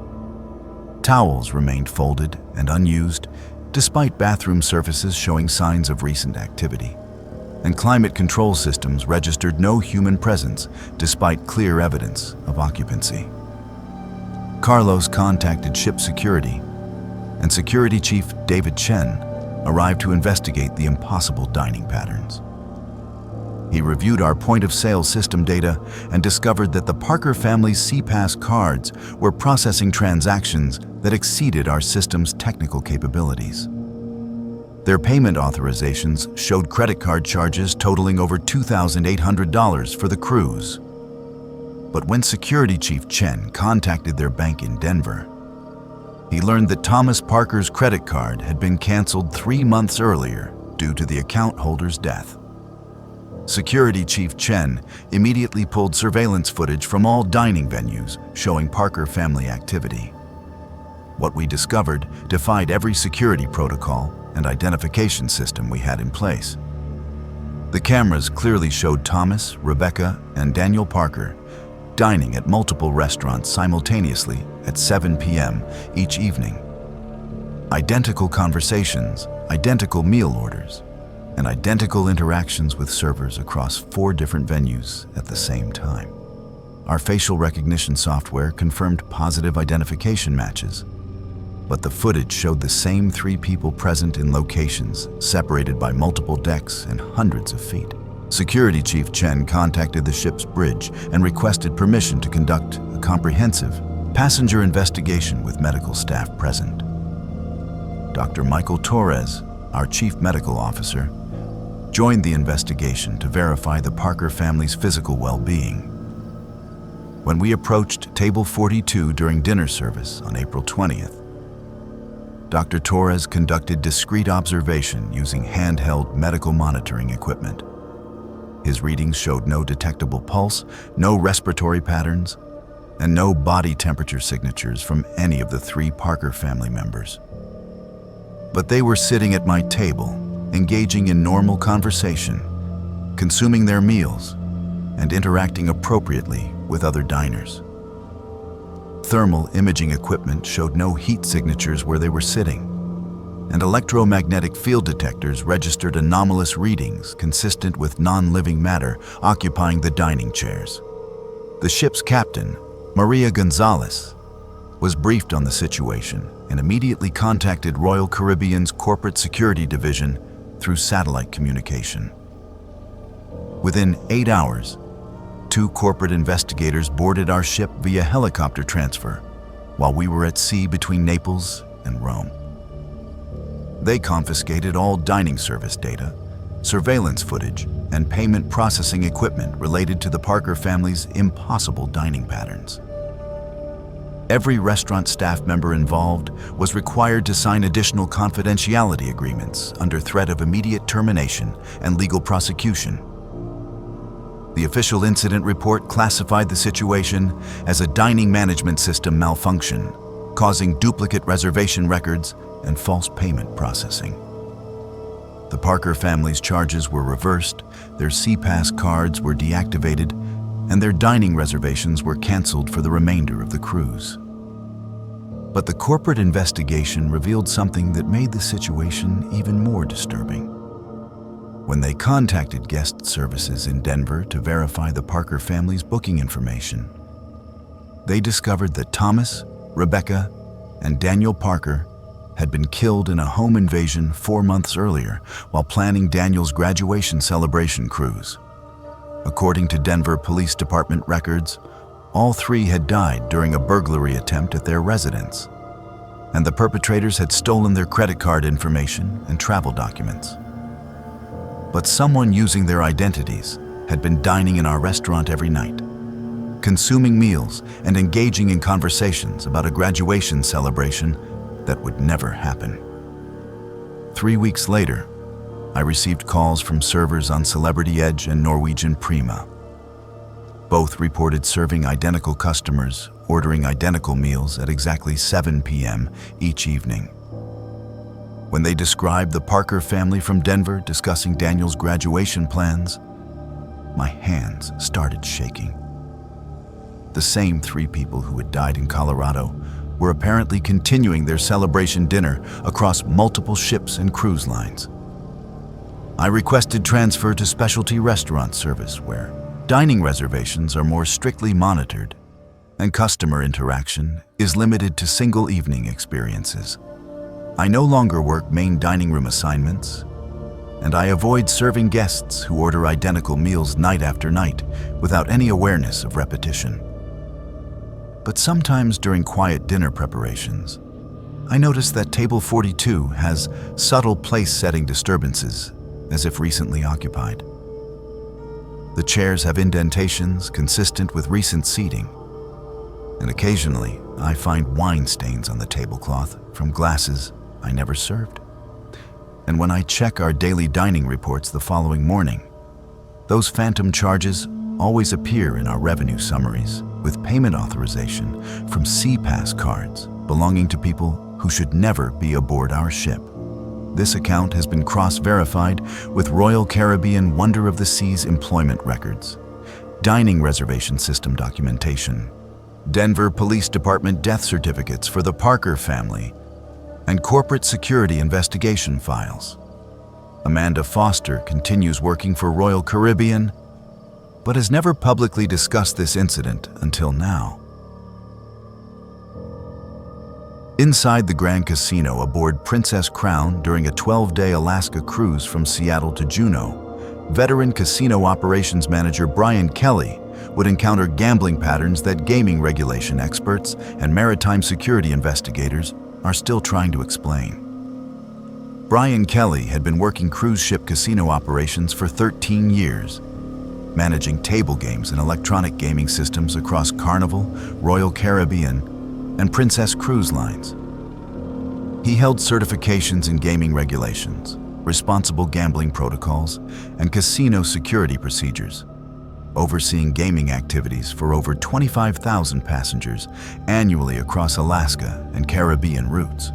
Towels remained folded and unused despite bathroom surfaces showing signs of recent activity, and climate control systems registered no human presence despite clear evidence of occupancy. Carlos contacted ship security, and Security Chief David Chen arrived to investigate the impossible dining patterns. He reviewed our point-of-sale system data and discovered that the Parker family's CPass cards were processing transactions that exceeded our system's technical capabilities. Their payment authorizations showed credit card charges totaling over $2,800 for the cruise. But when Security Chief Chen contacted their bank in Denver, he learned that Thomas Parker's credit card had been canceled 3 months earlier due to the account holder's death. Security Chief Chen immediately pulled surveillance footage from all dining venues showing Parker family activity. What we discovered defied every security protocol and identification system we had in place. The cameras clearly showed Thomas, Rebecca, and Daniel Parker dining at multiple restaurants simultaneously at 7 p.m. each evening. Identical conversations, identical meal orders, and identical interactions with servers across 4 different venues at the same time. Our facial recognition software confirmed positive identification matches, but the footage showed the same 3 people present in locations separated by multiple decks and hundreds of feet. Security Chief Chen contacted the ship's bridge and requested permission to conduct a comprehensive passenger investigation with medical staff present. Dr. Michael Torres, our chief medical officer, joined the investigation to verify the Parker family's physical well-being. When we approached table 42 during dinner service on April 20th, Dr. Torres conducted discreet observation using handheld medical monitoring equipment. His readings showed no detectable pulse, no respiratory patterns, and no body temperature signatures from any of the 3 Parker family members. But they were sitting at my table, engaging in normal conversation, consuming their meals, and interacting appropriately with other diners. Thermal imaging equipment showed no heat signatures where they were sitting, and electromagnetic field detectors registered anomalous readings consistent with non-living matter occupying the dining chairs. The ship's captain, Maria Gonzalez, was briefed on the situation and immediately contacted Royal Caribbean's Corporate Security Division through satellite communication. Within 8 hours, 2 corporate investigators boarded our ship via helicopter transfer while we were at sea between Naples and Rome. They confiscated all dining service data, surveillance footage, and payment processing equipment related to the Parker family's impossible dining patterns. Every restaurant staff member involved was required to sign additional confidentiality agreements under threat of immediate termination and legal prosecution. The official incident report classified the situation as a dining management system malfunction, causing duplicate reservation records and false payment processing. The Parker family's charges were reversed, their CPass cards were deactivated, and their dining reservations were canceled for the remainder of the cruise. But the corporate investigation revealed something that made the situation even more disturbing. When they contacted guest services in Denver to verify the Parker family's booking information, they discovered that Thomas, Rebecca, and Daniel Parker had been killed in a home invasion 4 months earlier while planning Daniel's graduation celebration cruise. According to Denver Police Department records, all 3 had died during a burglary attempt at their residence, and the perpetrators had stolen their credit card information and travel documents. But someone using their identities had been dining in our restaurant every night, consuming meals and engaging in conversations about a graduation celebration that would never happen. 3 weeks later, I received calls from servers on Celebrity Edge and Norwegian Prima. Both reported serving identical customers, ordering identical meals at exactly 7 p.m. each evening. When they described the Parker family from Denver discussing Daniel's graduation plans, my hands started shaking. The same 3 people who had died in Colorado were apparently continuing their celebration dinner across multiple ships and cruise lines. I requested transfer to specialty restaurant service where dining reservations are more strictly monitored and customer interaction is limited to single evening experiences. I no longer work main dining room assignments, and I avoid serving guests who order identical meals night after night without any awareness of repetition. But sometimes during quiet dinner preparations, I notice that table 42 has subtle place-setting disturbances, as if recently occupied. The chairs have indentations consistent with recent seating, and occasionally I find wine stains on the tablecloth from glasses I never served. And when I check our daily dining reports the following morning, those phantom charges always appear in our revenue summaries with payment authorization from C-Pass cards belonging to people who should never be aboard our ship. This account has been cross-verified with Royal Caribbean Wonder of the Seas employment records, dining reservation system documentation, Denver Police Department death certificates for the Parker family, and corporate security investigation files. Amanda Foster continues working for Royal Caribbean, but has never publicly discussed this incident until now. Inside the Grand Casino aboard Princess Crown during a 12-day Alaska cruise from Seattle to Juneau, veteran casino operations manager Brian Kelly would encounter gambling patterns that gaming regulation experts and maritime security investigators are still trying to explain. Brian Kelly had been working cruise ship casino operations for 13 years, managing table games and electronic gaming systems across Carnival, Royal Caribbean, and Princess Cruise Lines. He held certifications in gaming regulations, responsible gambling protocols, and casino security procedures, overseeing gaming activities for over 25,000 passengers annually across Alaska and Caribbean routes.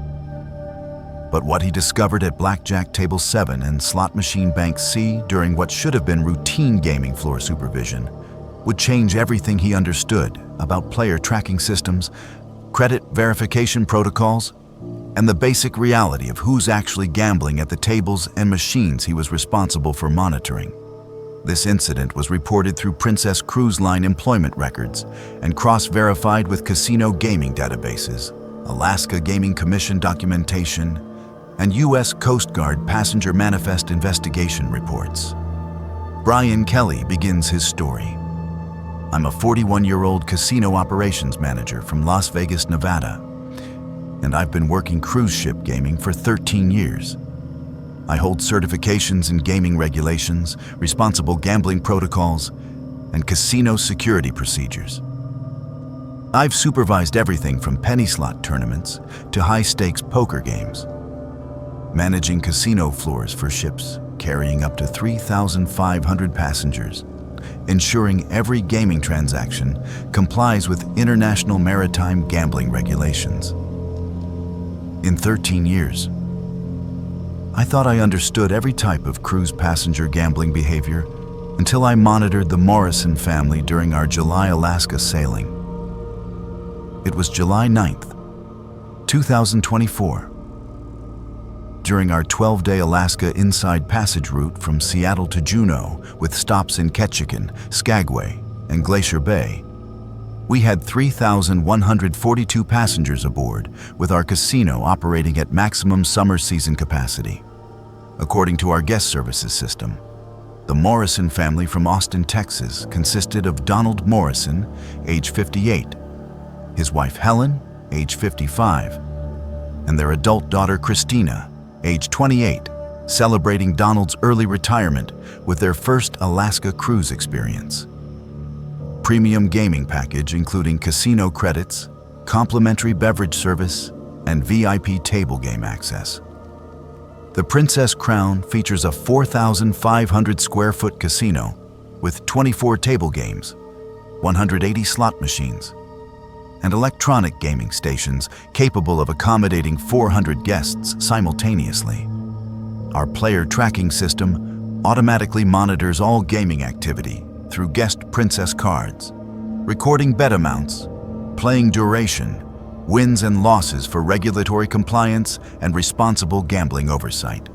But what he discovered at Blackjack Table 7 and Slot Machine Bank C during what should have been routine gaming floor supervision would change everything he understood about player tracking systems, credit verification protocols, and the basic reality of who's actually gambling at the tables and machines he was responsible for monitoring. This incident was reported through Princess Cruise Line employment records and cross-verified with casino gaming databases, Alaska Gaming Commission documentation, and U.S. Coast Guard passenger manifest investigation reports. Brian Kelly begins his story. I'm a 41-year-old casino operations manager from Las Vegas, Nevada, and I've been working cruise ship gaming for 13 years. I hold certifications in gaming regulations, responsible gambling protocols, and casino security procedures. I've supervised everything from penny slot tournaments to high-stakes poker games, managing casino floors for ships carrying up to 3,500 passengers, ensuring every gaming transaction complies with international maritime gambling regulations. In 13 years, I thought I understood every type of cruise passenger gambling behavior until I monitored the Morrison family during our July Alaska sailing. It was July 9th, 2024. During our 12-day Alaska inside passage route from Seattle to Juneau with stops in Ketchikan, Skagway, and Glacier Bay, we had 3,142 passengers aboard, with our casino operating at maximum summer season capacity. According to our guest services system, the Morrison family from Austin, Texas consisted of Donald Morrison, age 58, his wife Helen, age 55, and their adult daughter Christina, age 28, celebrating Donald's early retirement with their first Alaska cruise experience. Premium gaming package including casino credits, complimentary beverage service, and VIP table game access. The Princess Crown features a 4,500 square foot casino with 24 table games, 180 slot machines, and electronic gaming stations capable of accommodating 400 guests simultaneously. Our player tracking system automatically monitors all gaming activity through guest princess cards, recording bet amounts, playing duration, wins and losses for regulatory compliance and responsible gambling oversight.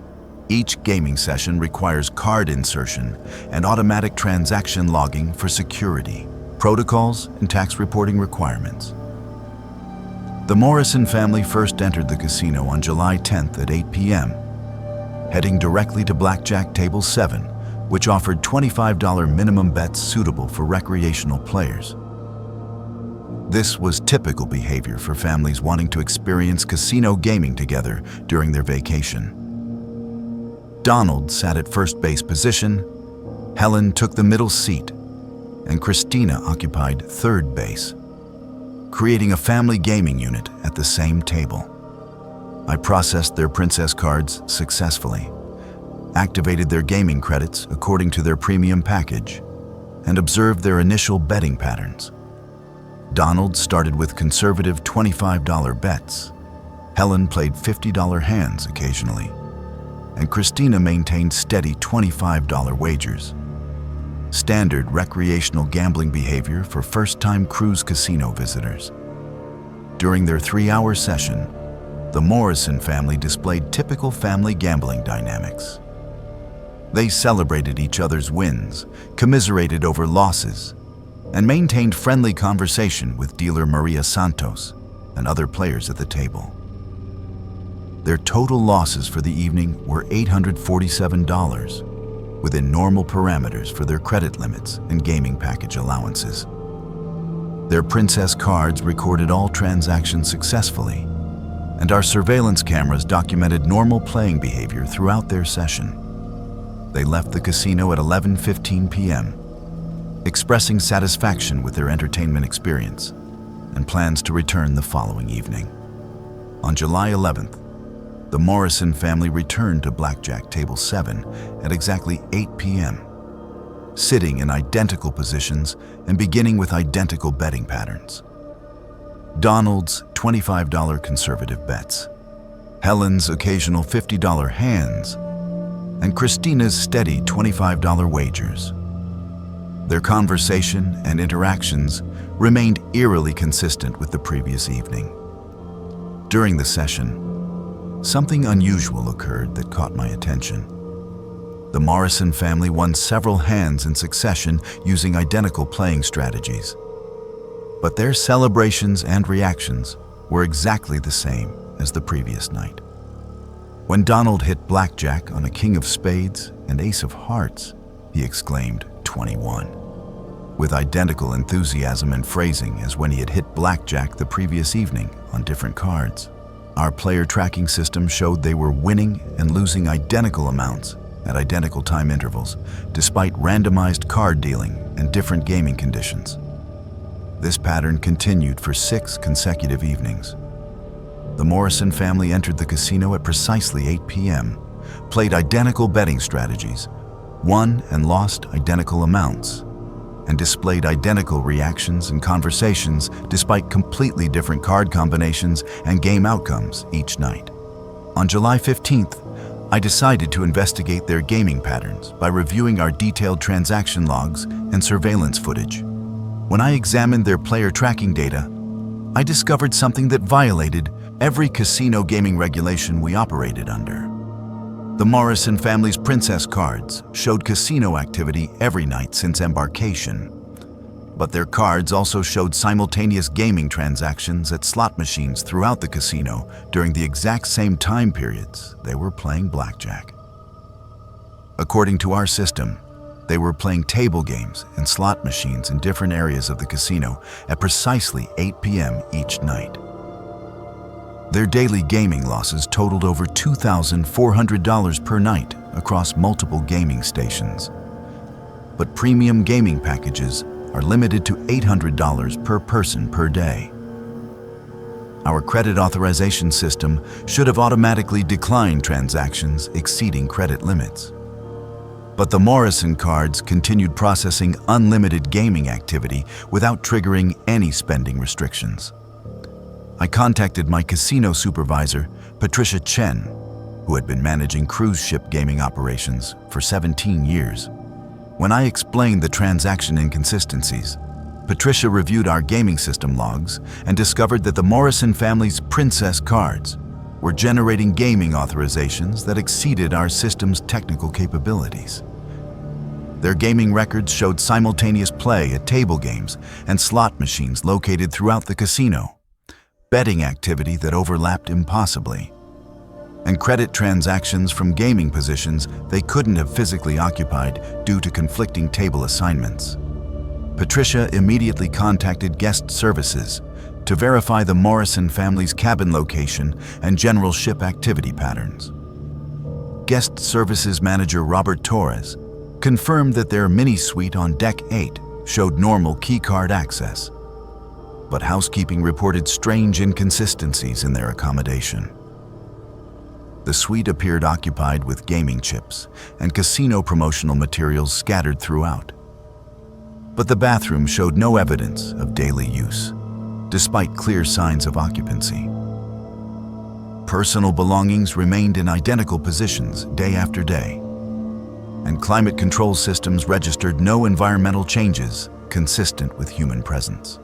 Each gaming session requires card insertion and automatic transaction logging for security, protocols, and tax reporting requirements. The Morrison family first entered the casino on July 10th at 8 p.m., heading directly to Blackjack Table 7, which offered $25 minimum bets suitable for recreational players. This was typical behavior for families wanting to experience casino gaming together during their vacation. Donald sat at first base position, Helen took the middle seat, and Christina occupied third base, creating a family gaming unit at the same table. I processed their princess cards successfully, activated their gaming credits according to their premium package, and observed their initial betting patterns. Donald started with conservative $25 bets. Helen played $50 hands occasionally, and Christina maintained steady $25 wagers. Standard recreational gambling behavior for first-time cruise casino visitors. During their 3-hour session, the Morrison family displayed typical family gambling dynamics. They celebrated each other's wins, commiserated over losses, and maintained friendly conversation with dealer Maria Santos and other players at the table. Their total losses for the evening were $847, within normal parameters for their credit limits and gaming package allowances. Their princess cards recorded all transactions successfully, and our surveillance cameras documented normal playing behavior throughout their session. They left the casino at 11:15 p.m., expressing satisfaction with their entertainment experience and plans to return the following evening. On July 11th, the Morrison family returned to Blackjack Table 7 at exactly 8 p.m., sitting in identical positions and beginning with identical betting patterns. Donald's $25 conservative bets, Helen's occasional $50 hands, and Christina's steady $25 wagers. Their conversation and interactions remained eerily consistent with the previous evening. During the session, something unusual occurred that caught my attention. The Morrison family won several hands in succession using identical playing strategies, but their celebrations and reactions were exactly the same as the previous night. When Donald hit blackjack on a king of spades and ace of hearts, he exclaimed, "21," with identical enthusiasm and phrasing as when he had hit blackjack the previous evening on different cards. Our player tracking system showed they were winning and losing identical amounts at identical time intervals, despite randomized card dealing and different gaming conditions. This pattern continued for 6 consecutive evenings. The Morrison family entered the casino at precisely 8 p.m., played identical betting strategies, won and lost identical amounts, and displayed identical reactions and conversations despite completely different card combinations and game outcomes each night. On July 15th, I decided to investigate their gaming patterns by reviewing our detailed transaction logs and surveillance footage. When I examined their player tracking data, I discovered something that violated every casino gaming regulation we operated under. The Morrison family's princess cards showed casino activity every night since embarkation, but their cards also showed simultaneous gaming transactions at slot machines throughout the casino during the exact same time periods they were playing blackjack. According to our system, they were playing table games and slot machines in different areas of the casino at precisely 8 p.m. each night. Their daily gaming losses totaled over $2,400 per night across multiple gaming stations. But premium gaming packages are limited to $800 per person per day. Our credit authorization system should have automatically declined transactions exceeding credit limits. But the Morrison cards continued processing unlimited gaming activity without triggering any spending restrictions. I contacted my casino supervisor, Patricia Chen, who had been managing cruise ship gaming operations for 17 years. When I explained the transaction inconsistencies, Patricia reviewed our gaming system logs and discovered that the Morrison family's Princess cards were generating gaming authorizations that exceeded our system's technical capabilities. Their gaming records showed simultaneous play at table games and slot machines located throughout the casino, betting activity that overlapped impossibly, and credit transactions from gaming positions they couldn't have physically occupied due to conflicting table assignments. Patricia immediately contacted guest services to verify the Morrison family's cabin location and general ship activity patterns. Guest services manager Robert Torres confirmed that their mini-suite on Deck 8 showed normal keycard access, but housekeeping reported strange inconsistencies in their accommodation. The suite appeared occupied with gaming chips and casino promotional materials scattered throughout. But the bathroom showed no evidence of daily use, despite clear signs of occupancy. Personal belongings remained in identical positions day after day, and climate control systems registered no environmental changes consistent with human presence.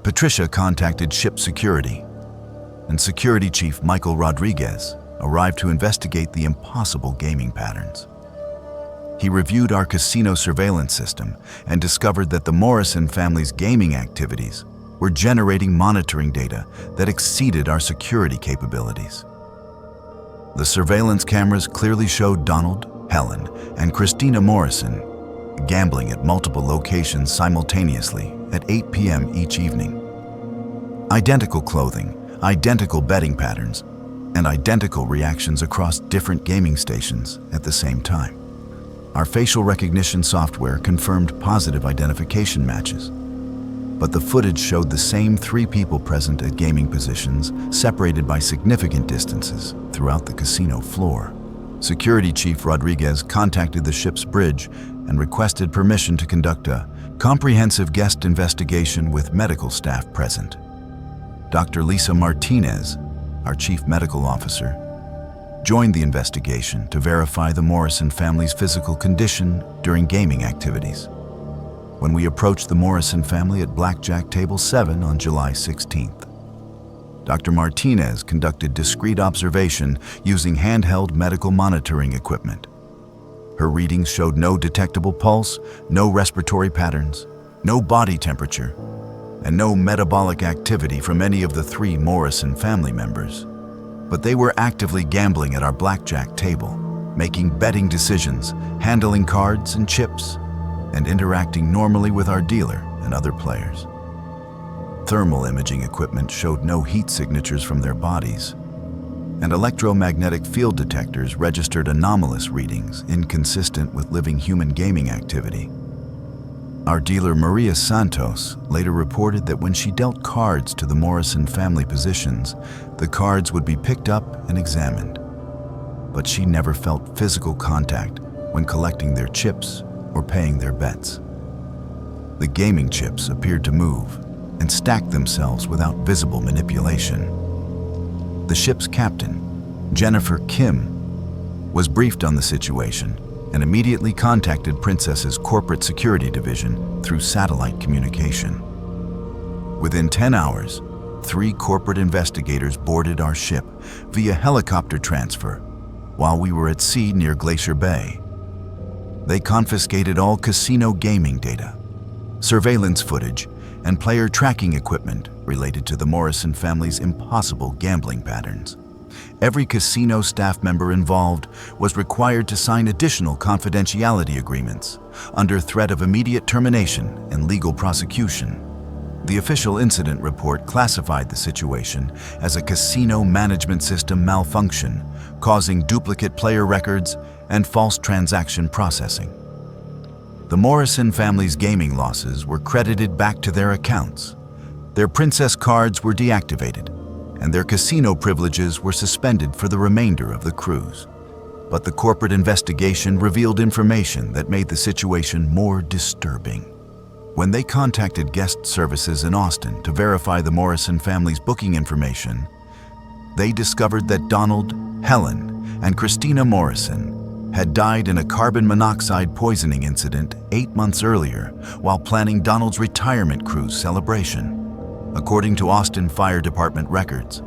Patricia contacted ship security, and Security Chief Michael Rodriguez arrived to investigate the impossible gaming patterns. He reviewed our casino surveillance system and discovered that the Morrison family's gaming activities were generating monitoring data that exceeded our security capabilities. The surveillance cameras clearly showed Donald, Helen, and Christina Morrison gambling at multiple locations simultaneously at 8 p.m. each evening. Identical clothing, identical betting patterns, and identical reactions across different gaming stations at the same time. Our facial recognition software confirmed positive identification matches, but the footage showed the same 3 people present at gaming positions, separated by significant distances throughout the casino floor. Security Chief Rodriguez contacted the ship's bridge and requested permission to conduct a comprehensive guest investigation with medical staff present. Dr. Lisa Martinez, our Chief Medical Officer, joined the investigation to verify the Morrison family's physical condition during gaming activities. When we approached the Morrison family at Blackjack Table 7 on July 16th, Dr. Martinez conducted discreet observation using handheld medical monitoring equipment. Her readings showed no detectable pulse, no respiratory patterns, no body temperature, and no metabolic activity from any of the 3 Morrison family members. But they were actively gambling at our blackjack table, making betting decisions, handling cards and chips, and interacting normally with our dealer and other players. Thermal imaging equipment showed no heat signatures from their bodies, and electromagnetic field detectors registered anomalous readings inconsistent with living human gaming activity. Our dealer Maria Santos later reported that when she dealt cards to the Morrison family positions, the cards would be picked up and examined. But she never felt physical contact when collecting their chips or paying their bets. The gaming chips appeared to move and stack themselves without visible manipulation. The ship's captain, Jennifer Kim, was briefed on the situation and immediately contacted Princess's corporate security division through satellite communication. Within 10 hours, 3 corporate investigators boarded our ship via helicopter transfer while we were at sea near Glacier Bay. They confiscated all casino gaming data, surveillance footage, and player tracking equipment related to the Morrison family's impossible gambling patterns. Every casino staff member involved was required to sign additional confidentiality agreements under threat of immediate termination and legal prosecution. The official incident report classified the situation as a casino management system malfunction, causing duplicate player records and false transaction processing. The Morrison family's gaming losses were credited back to their accounts. Their Princess cards were deactivated, and their casino privileges were suspended for the remainder of the cruise. But the corporate investigation revealed information that made the situation more disturbing. When they contacted guest services in Austin to verify the Morrison family's booking information, they discovered that Donald, Helen, and Christina Morrison had died in a carbon monoxide poisoning incident 8 months earlier while planning Donald's retirement cruise celebration. According to Austin Fire Department records,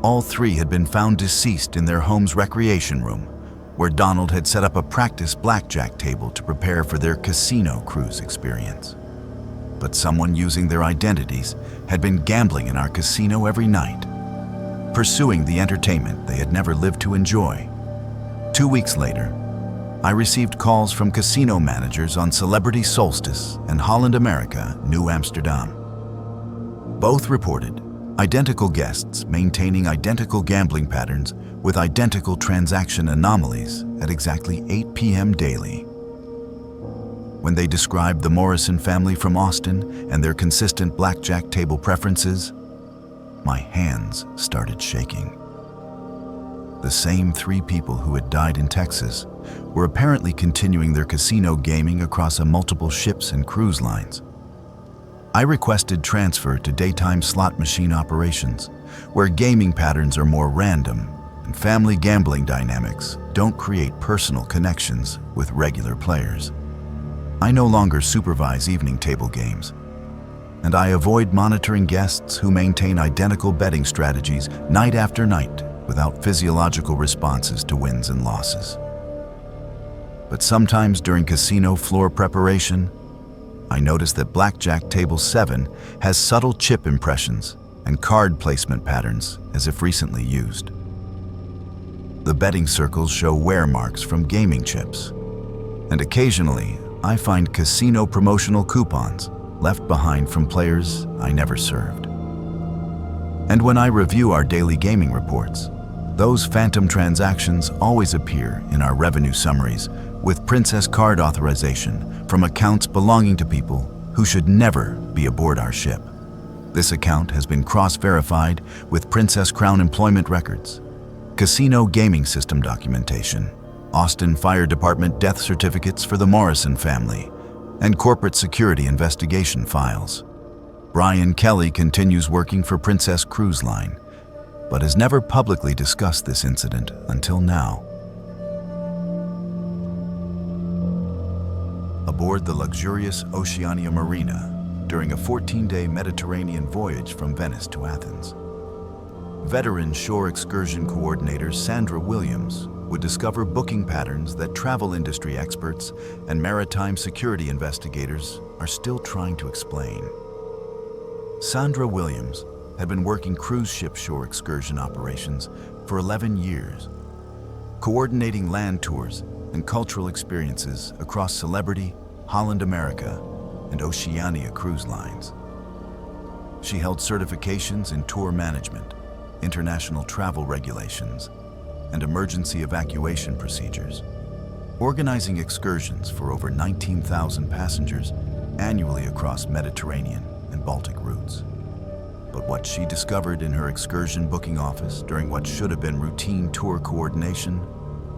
all three had been found deceased in their home's recreation room, where Donald had set up a practice blackjack table to prepare for their casino cruise experience. But someone using their identities had been gambling in our casino every night, pursuing the entertainment they had never lived to enjoy. 2 weeks later, I received calls from casino managers on Celebrity Solstice and Holland America, New Amsterdam. Both reported identical guests maintaining identical gambling patterns with identical transaction anomalies at exactly 8 p.m. daily. When they described the Morrison family from Austin and their consistent blackjack table preferences, my hands started shaking. The same 3 people who had died in Texas were apparently continuing their casino gaming across multiple ships and cruise lines. I requested transfer to daytime slot machine operations, where gaming patterns are more random and family gambling dynamics don't create personal connections with regular players. I no longer supervise evening table games, and I avoid monitoring guests who maintain identical betting strategies night after night without physiological responses to wins and losses. But sometimes during casino floor preparation, I notice that Blackjack Table 7 has subtle chip impressions and card placement patterns as if recently used. The betting circles show wear marks from gaming chips, and occasionally I find casino promotional coupons left behind from players I never served. And when I review our daily gaming reports, those phantom transactions always appear in our revenue summaries with Princess card authorization from accounts belonging to people who should never be aboard our ship. This account has been cross-verified with Princess Crown employment records, casino gaming system documentation, Austin Fire Department death certificates for the Morrison family, and corporate security investigation files. Brian Kelly continues working for Princess Cruise Line, but has never publicly discussed this incident until now. Aboard the luxurious Oceania Marina during a 14-day Mediterranean voyage from Venice to Athens, veteran shore excursion coordinator Sandra Williams would discover booking patterns that travel industry experts and maritime security investigators are still trying to explain. Sandra Williams had been working cruise ship shore excursion operations for 11 years, coordinating land tours and cultural experiences across Celebrity, Holland America, and Oceania cruise lines. She held certifications in tour management, international travel regulations, and emergency evacuation procedures, organizing excursions for over 19,000 passengers annually across Mediterranean and Baltic routes. But what she discovered in her excursion booking office during what should have been routine tour coordination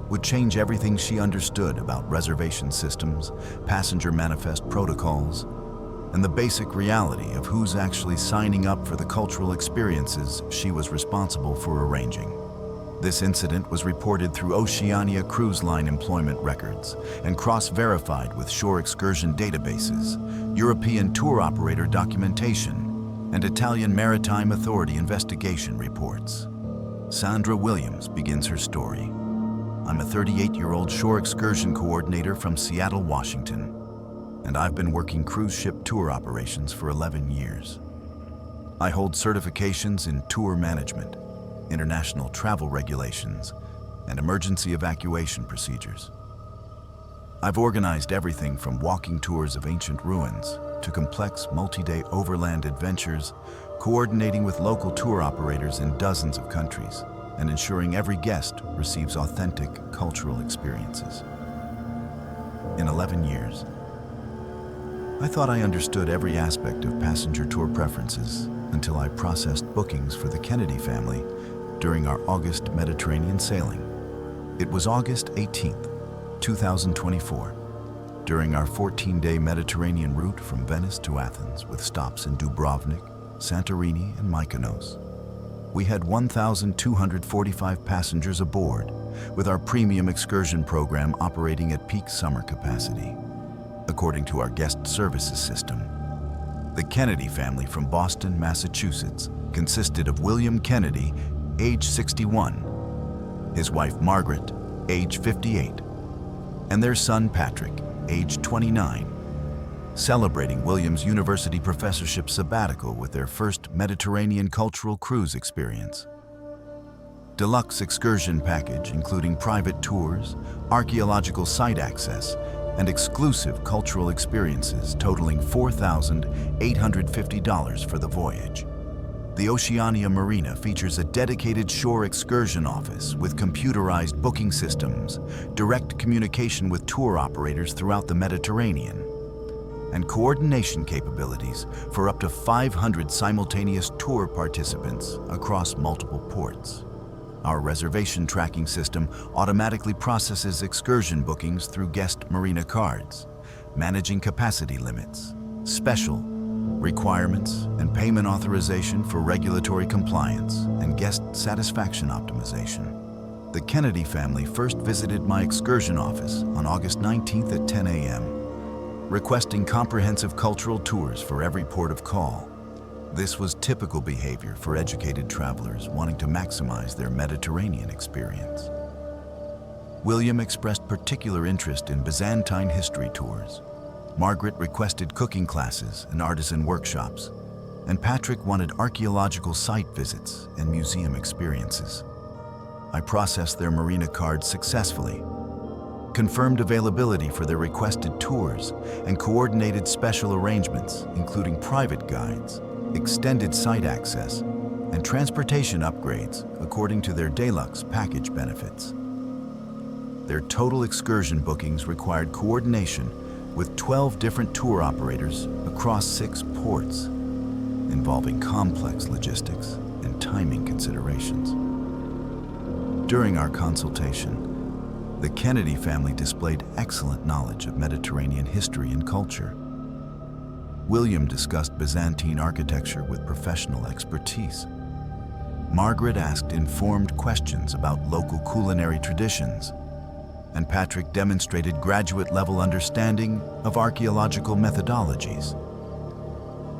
would change everything she understood about reservation systems, passenger manifest protocols, and the basic reality of who's actually signing up for the cultural experiences she was responsible for arranging. This incident was reported through Oceania Cruise Line employment records and cross-verified with shore excursion databases, European tour operator documentation, and Italian Maritime Authority investigation reports. Sandra Williams begins her story. I'm a 38-year-old shore excursion coordinator from Seattle, Washington, and I've been working cruise ship tour operations for 11 years. I hold certifications in tour management, international travel regulations, and emergency evacuation procedures. I've organized everything from walking tours of ancient ruins to complex multi-day overland adventures, coordinating with local tour operators in dozens of countries, and ensuring every guest receives authentic cultural experiences. In 11 years, I thought I understood every aspect of passenger tour preferences until I processed bookings for the Kennedy family during our August Mediterranean sailing. It was August 18th, 2024. During our 14-day Mediterranean route from Venice to Athens with stops in Dubrovnik, Santorini, and Mykonos, we had 1,245 passengers aboard, with our premium excursion program operating at peak summer capacity. According to our guest services system, the Kennedy family from Boston, Massachusetts, consisted of William Kennedy, age 61, his wife Margaret, age 58, and their son Patrick, age 29, celebrating William's university professorship sabbatical with their first Mediterranean cultural cruise experience. Deluxe excursion package including private tours, archaeological site access, and exclusive cultural experiences totaling $4,850 for the voyage. The Oceania Marina features a dedicated shore excursion office with computerized booking systems, direct communication with tour operators throughout the Mediterranean, and coordination capabilities for up to 500 simultaneous tour participants across multiple ports. Our reservation tracking system automatically processes excursion bookings through guest marina cards, managing capacity limits, special requirements, and payment authorization for regulatory compliance and guest satisfaction optimization. The Kennedy family first visited my excursion office on August 19th at 10 a.m., requesting comprehensive cultural tours for every port of call. This was typical behavior for educated travelers wanting to maximize their Mediterranean experience. William expressed particular interest in Byzantine history tours. Margaret requested cooking classes and artisan workshops, and Patrick wanted archaeological site visits and museum experiences. I processed their marina cards successfully, confirmed availability for their requested tours, and coordinated special arrangements, including private guides, extended site access, and transportation upgrades according to their deluxe package benefits. Their total excursion bookings required coordination with 12 different tour operators across 6 ports, involving complex logistics and timing considerations. During our consultation, the Kennedy family displayed excellent knowledge of Mediterranean history and culture. William discussed Byzantine architecture with professional expertise. Margaret asked informed questions about local culinary traditions, and Patrick demonstrated graduate-level understanding of archaeological methodologies.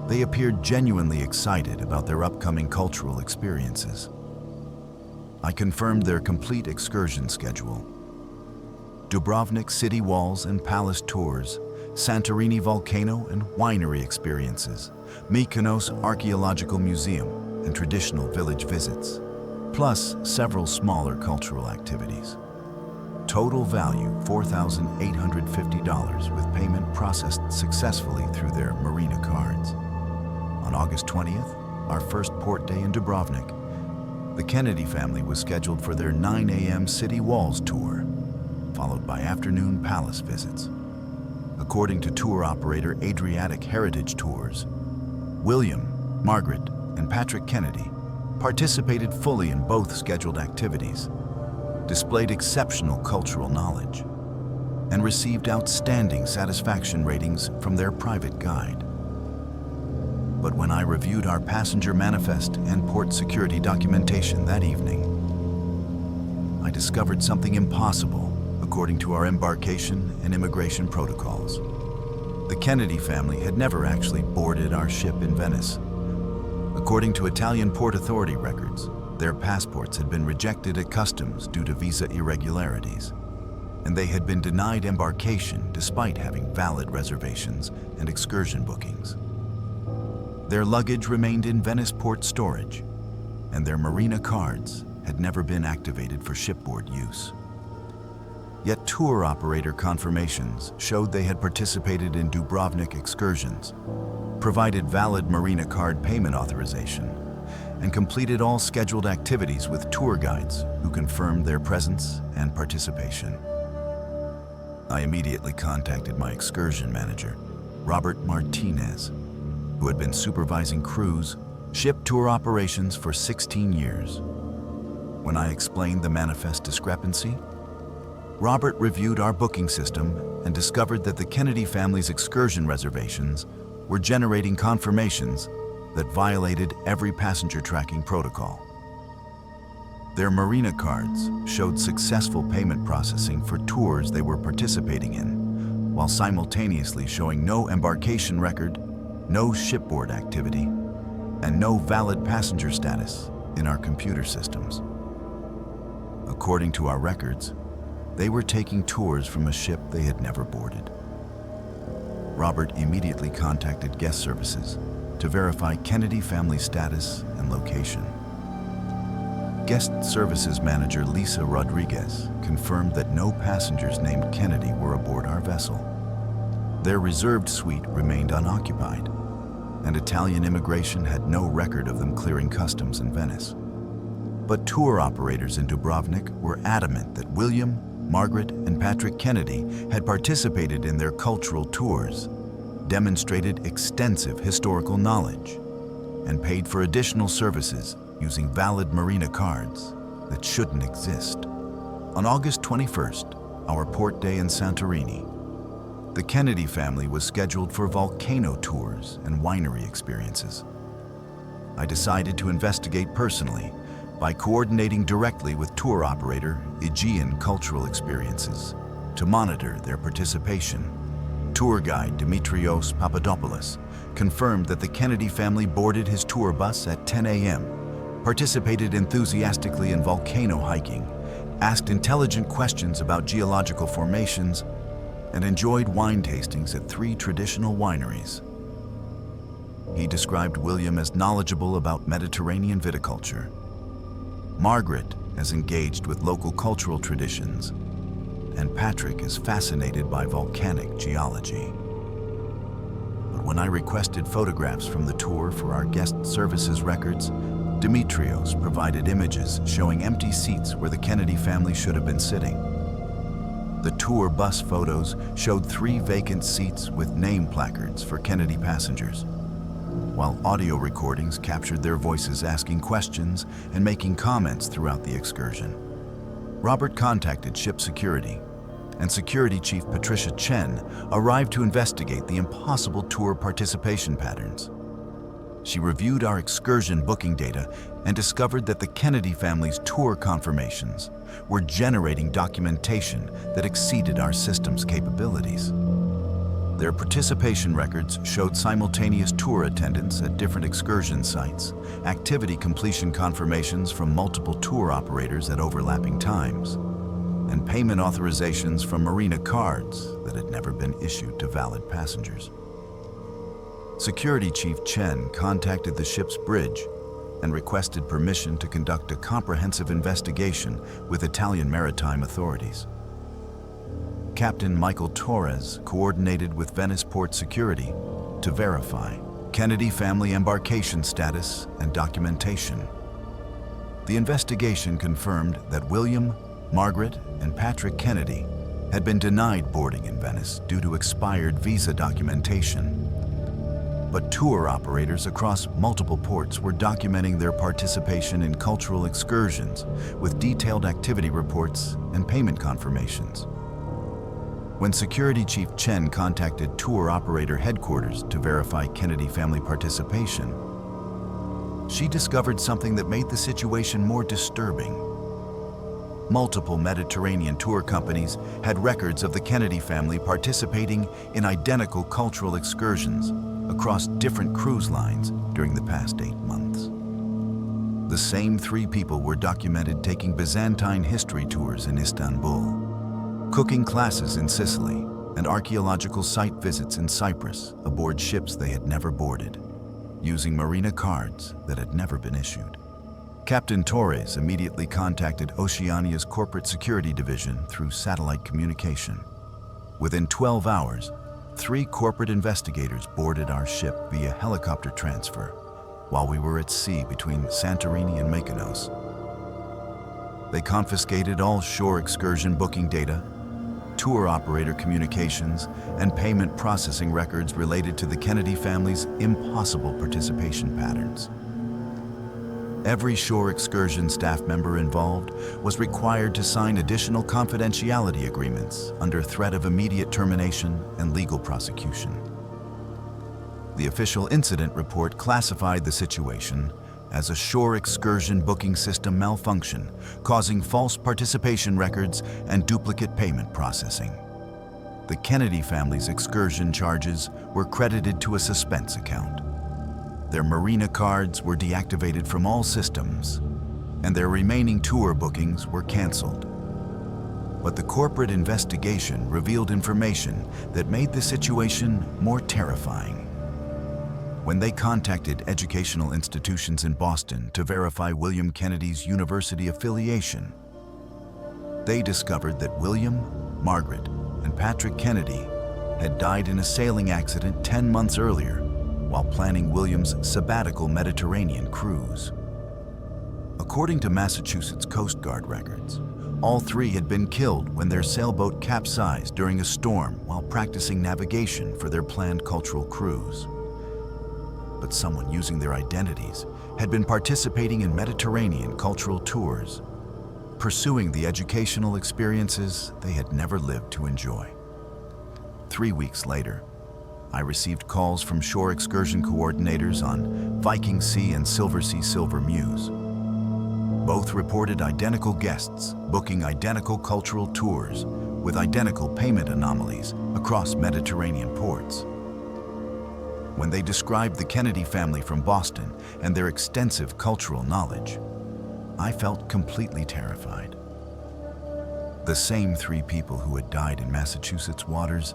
They appeared genuinely excited about their upcoming cultural experiences. I confirmed their complete excursion schedule: Dubrovnik city walls and palace tours, Santorini volcano and winery experiences, Mykonos archaeological museum and traditional village visits, plus several smaller cultural activities. Total value $4,850 with payment processed successfully through their marina cards. On August 20th, our first port day in Dubrovnik, the Kennedy family was scheduled for their 9 a.m. city walls tour, followed by afternoon palace visits. According to tour operator Adriatic Heritage Tours, William, Margaret, and Patrick Kennedy participated fully in both scheduled activities, displayed exceptional cultural knowledge, and received outstanding satisfaction ratings from their private guide. But when I reviewed our passenger manifest and port security documentation that evening, I discovered something impossible according to our embarkation and immigration protocols. The Kennedy family had never actually boarded our ship in Venice. According to Italian Port Authority records, their passports had been rejected at customs due to visa irregularities, and they had been denied embarkation despite having valid reservations and excursion bookings. Their luggage remained in Venice port storage, and their marina cards had never been activated for shipboard use. Yet tour operator confirmations showed they had participated in Dubrovnik excursions, provided valid marina card payment authorization, and completed all scheduled activities with tour guides who confirmed their presence and participation. I immediately contacted my excursion manager, Robert Martinez, who had been supervising cruise, ship tour operations for 16 years. When I explained the manifest discrepancy, Robert reviewed our booking system and discovered that the Kennedy family's excursion reservations were generating confirmations that violated every passenger tracking protocol. Their marina cards showed successful payment processing for tours they were participating in, while simultaneously showing no embarkation record, no shipboard activity, and no valid passenger status in our computer systems. According to our records, they were taking tours from a ship they had never boarded. Robert immediately contacted guest services to verify Kennedy family status and location. Guest Services Manager Lisa Rodriguez confirmed that no passengers named Kennedy were aboard our vessel. Their reserved suite remained unoccupied, and Italian immigration had no record of them clearing customs in Venice. But tour operators in Dubrovnik were adamant that William, Margaret, and Patrick Kennedy had participated in their cultural tours, demonstrated extensive historical knowledge, and paid for additional services using valid marina cards that shouldn't exist. On August 21st, our port day in Santorini, the Kennedy family was scheduled for volcano tours and winery experiences. I decided to investigate personally by coordinating directly with tour operator Aegean Cultural Experiences to monitor their participation. Tour guide Dimitrios Papadopoulos confirmed that the Kennedy family boarded his tour bus at 10 a.m., participated enthusiastically in volcano hiking, asked intelligent questions about geological formations, and enjoyed wine tastings at 3 traditional wineries. He described William as knowledgeable about Mediterranean viticulture, Margaret as engaged with local cultural traditions, and Patrick as fascinated by volcanic geology. But when I requested photographs from the tour for our guest services records, Dimitrios provided images showing empty seats where the Kennedy family should have been sitting. The tour bus photos showed 3 vacant seats with name placards for Kennedy passengers, while audio recordings captured their voices asking questions and making comments throughout the excursion. Robert contacted ship security, and Security Chief Patricia Chen arrived to investigate the impossible tour participation patterns. She reviewed our excursion booking data and discovered that the Kennedy family's tour confirmations were generating documentation that exceeded our system's capabilities. Their participation records showed simultaneous tour attendance at different excursion sites, activity completion confirmations from multiple tour operators at overlapping times, and payment authorizations from marina cards that had never been issued to valid passengers. Security Chief Chen contacted the ship's bridge and requested permission to conduct a comprehensive investigation with Italian maritime authorities. Captain Michael Torres coordinated with Venice Port Security to verify Kennedy family embarkation status and documentation. The investigation confirmed that William, Margaret, and Patrick Kennedy had been denied boarding in Venice due to expired visa documentation. But tour operators across multiple ports were documenting their participation in cultural excursions with detailed activity reports and payment confirmations. When Security Chief Chen contacted tour operator headquarters to verify Kennedy family participation, she discovered something that made the situation more disturbing. Multiple Mediterranean tour companies had records of the Kennedy family participating in identical cultural excursions across different cruise lines during the past 8 months. The same 3 people were documented taking Byzantine history tours in Istanbul, cooking classes in Sicily, and archaeological site visits in Cyprus aboard ships they had never boarded, using marina cards that had never been issued. Captain Torres immediately contacted Oceania's corporate security division through satellite communication. Within 12 hours, 3 corporate investigators boarded our ship via helicopter transfer while we were at sea between Santorini and Mykonos. They confiscated all shore excursion booking data, tour operator communications, and payment processing records related to the Kennedy family's impossible participation patterns. Every shore excursion staff member involved was required to sign additional confidentiality agreements under threat of immediate termination and legal prosecution. The official incident report classified the situation as a shore excursion booking system malfunction, causing false participation records and duplicate payment processing. The Kennedy family's excursion charges were credited to a suspense account. Their marina cards were deactivated from all systems, and their remaining tour bookings were canceled. But the corporate investigation revealed information that made the situation more terrifying. When they contacted educational institutions in Boston to verify William Kennedy's university affiliation, they discovered that William, Margaret, and Patrick Kennedy had died in a sailing accident 10 months earlier while planning William's sabbatical Mediterranean cruise. According to Massachusetts Coast Guard records, all three had been killed when their sailboat capsized during a storm while practicing navigation for their planned cultural cruise. But someone using their identities had been participating in Mediterranean cultural tours, pursuing the educational experiences they had never lived to enjoy. 3 weeks later, I received calls from shore excursion coordinators on Viking Sea and Silver Sea Silver Muse. Both reported identical guests booking identical cultural tours with identical payment anomalies across Mediterranean ports. When they described the Kennedy family from Boston and their extensive cultural knowledge, I felt completely terrified. The same three people who had died in Massachusetts waters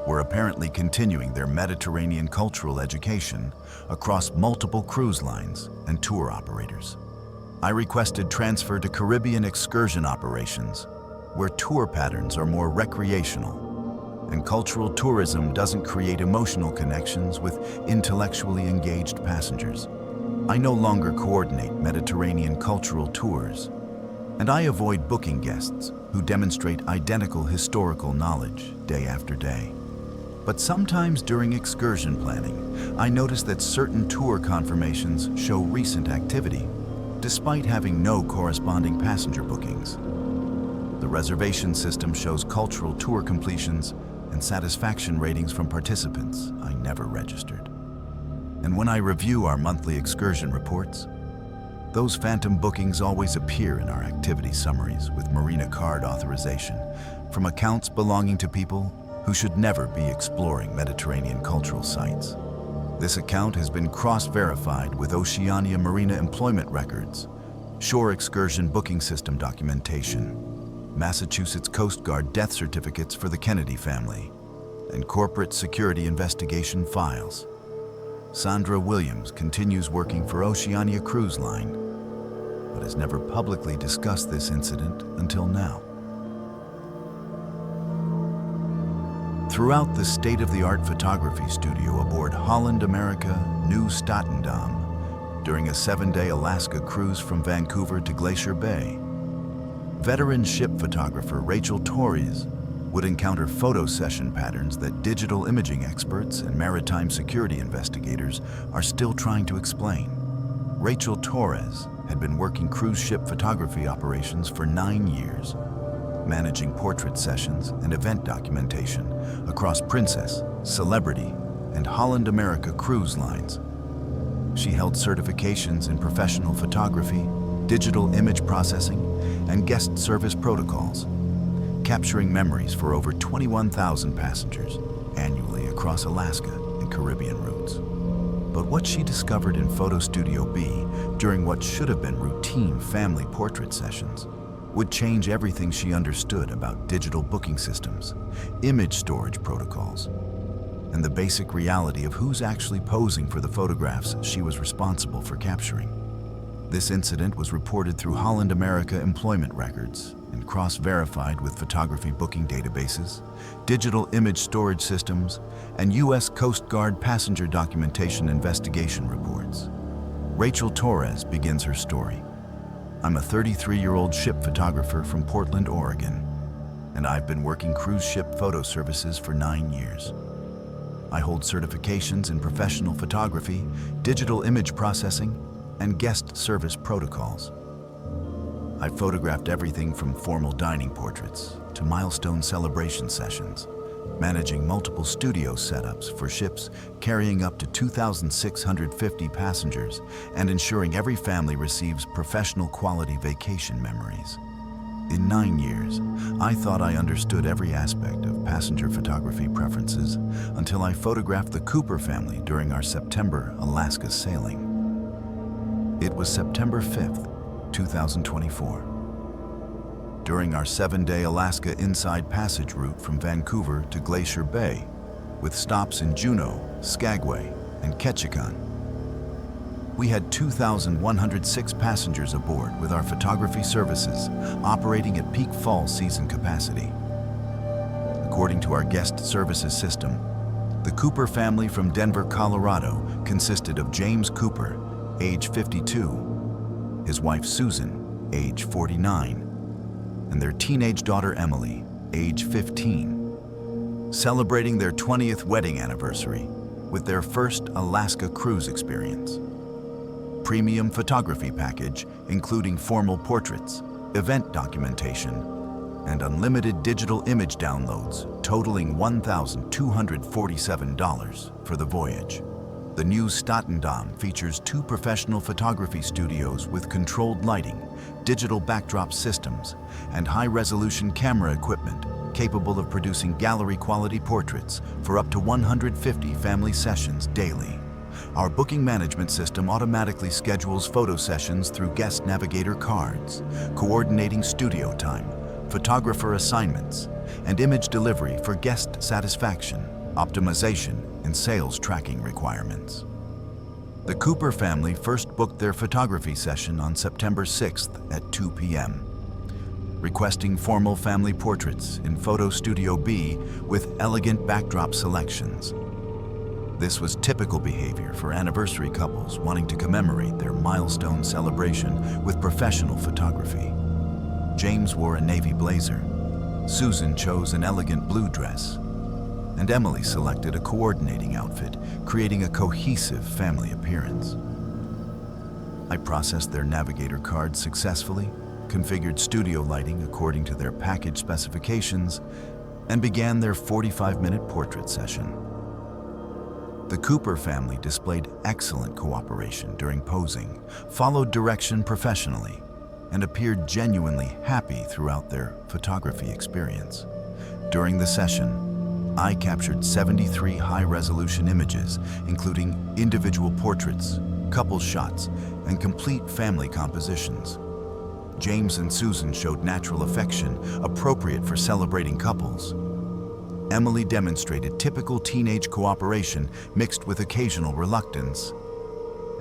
were apparently continuing their Mediterranean cultural education across multiple cruise lines and tour operators. I requested transfer to Caribbean excursion operations, where tour patterns are more recreational, and cultural tourism doesn't create emotional connections with intellectually engaged passengers. I no longer coordinate Mediterranean cultural tours, and I avoid booking guests who demonstrate identical historical knowledge day after day. But sometimes during excursion planning, I notice that certain tour confirmations show recent activity, despite having no corresponding passenger bookings. The reservation system shows cultural tour completions and satisfaction ratings from participants I never registered. And when I review our monthly excursion reports, those phantom bookings always appear in our activity summaries with Marina card authorization from accounts belonging to people who should never be exploring Mediterranean cultural sites. This account has been cross-verified with Oceania Marina employment records, shore excursion booking system documentation, Massachusetts Coast Guard death certificates for the Kennedy family, and corporate security investigation files. Sandra Williams continues working for Oceania Cruise Line, but has never publicly discussed this incident until now. Throughout the state-of-the-art photography studio aboard Holland America New Statendam during a 7-day Alaska cruise from Vancouver to Glacier Bay, veteran ship photographer Rachel Torres would encounter photo session patterns that digital imaging experts and maritime security investigators are still trying to explain. Rachel Torres had been working cruise ship photography operations for 9 years, managing portrait sessions and event documentation across Princess, Celebrity, and Holland America cruise lines. She held certifications in professional photography, digital image processing, and guest service protocols, capturing memories for over 21,000 passengers annually across Alaska and Caribbean routes. But what she discovered in Photo Studio B during what should have been routine family portrait sessions would change everything she understood about digital booking systems, image storage protocols, and the basic reality of who's actually posing for the photographs she was responsible for capturing. This incident was reported through Holland America employment records and cross-verified with photography booking databases, digital image storage systems, and U.S. Coast Guard passenger documentation investigation reports. Rachel Torres begins her story. I'm a 33-year-old ship photographer from Portland, Oregon, and I've been working cruise ship photo services for 9 years. I hold certifications in professional photography, digital image processing, and guest service protocols. I photographed everything from formal dining portraits to milestone celebration sessions, managing multiple studio setups for ships carrying up to 2,650 passengers and ensuring every family receives professional quality vacation memories. In 9 years, I thought I understood every aspect of passenger photography preferences until I photographed the Cooper family during our September Alaska sailing. It was September 5th, 2024. During our 7-day Alaska inside passage route from Vancouver to Glacier Bay, with stops in Juneau, Skagway, and Ketchikan, we had 2,106 passengers aboard with our photography services operating at peak fall season capacity. According to our guest services system, the Cooper family from Denver, Colorado consisted of James Cooper, age 52, his wife Susan, age 49, and their teenage daughter Emily, age 15, celebrating their 20th wedding anniversary with their first Alaska cruise experience. Premium photography package including formal portraits, event documentation, and unlimited digital image downloads totaling $1,247 for the voyage. The new Statendam features 2 professional photography studios with controlled lighting, digital backdrop systems, and high-resolution camera equipment capable of producing gallery-quality portraits for up to 150 family sessions daily. Our booking management system automatically schedules photo sessions through guest navigator cards, coordinating studio time, photographer assignments, and image delivery for guest satisfaction, optimization, and sales tracking requirements. The Cooper family first booked their photography session on September 6th at 2 p.m., requesting formal family portraits in Photo Studio B with elegant backdrop selections. This was typical behavior for anniversary couples wanting to commemorate their milestone celebration with professional photography. James wore a navy blazer, Susan chose an elegant blue dress, and Emily selected a coordinating outfit, creating a cohesive family appearance. I processed their navigator cards successfully, configured studio lighting according to their package specifications, and began their 45-minute portrait session. The Cooper family displayed excellent cooperation during posing, followed direction professionally, and appeared genuinely happy throughout their photography experience. During the session, I captured 73 high-resolution images, including individual portraits, couple shots, and complete family compositions. James and Susan showed natural affection appropriate for celebrating couples. Emily demonstrated typical teenage cooperation mixed with occasional reluctance,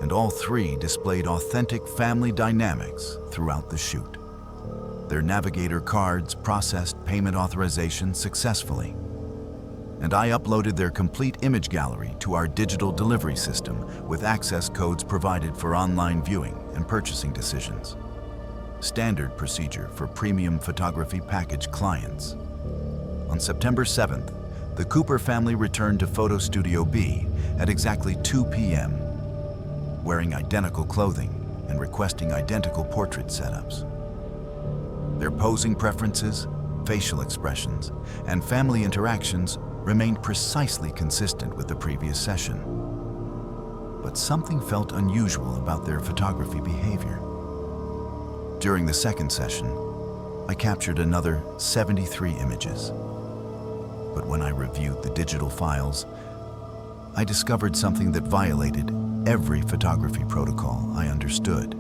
and all 3 displayed authentic family dynamics throughout the shoot. Their navigator cards processed payment authorization successfully, and I uploaded their complete image gallery to our digital delivery system with access codes provided for online viewing and purchasing decisions. Standard procedure for premium photography package clients. On September 7th, the Cooper family returned to Photo Studio B at exactly 2 p.m., wearing identical clothing and requesting identical portrait setups. Their posing preferences, facial expressions, and family interactions remained precisely consistent with the previous session. But something felt unusual about their photography behavior. During the second session, I captured another 73 images. But when I reviewed the digital files, I discovered something that violated every photography protocol I understood.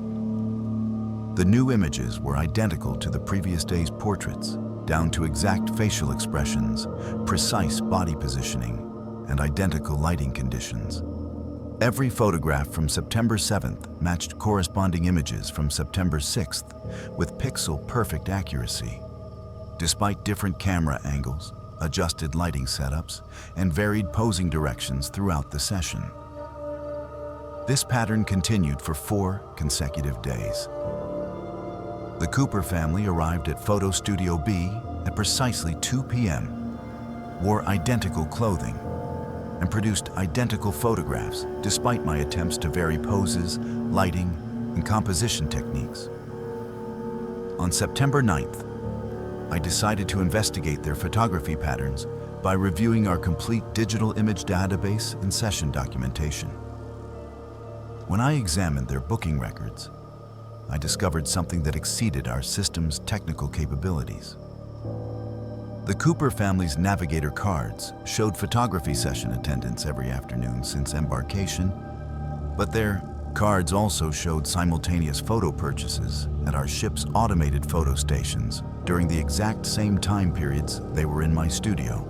The new images were identical to the previous day's portraits, down to exact facial expressions, precise body positioning, and identical lighting conditions. Every photograph from September 7th matched corresponding images from September 6th with pixel-perfect accuracy. Despite different camera angles, adjusted lighting setups, and varied posing directions throughout the session. This pattern continued for 4 consecutive days. The Cooper family arrived at Photo Studio B at precisely 2 p.m., wore identical clothing, and produced identical photographs despite my attempts to vary poses, lighting, and composition techniques. On September 9th, I decided to investigate their photography patterns by reviewing our complete digital image database and session documentation. When I examined their booking records, I discovered something that exceeded our system's technical capabilities. The Cooper family's Navigator cards showed photography session attendance every afternoon since embarkation, but their cards also showed simultaneous photo purchases at our ship's automated photo stations during the exact same time periods they were in my studio.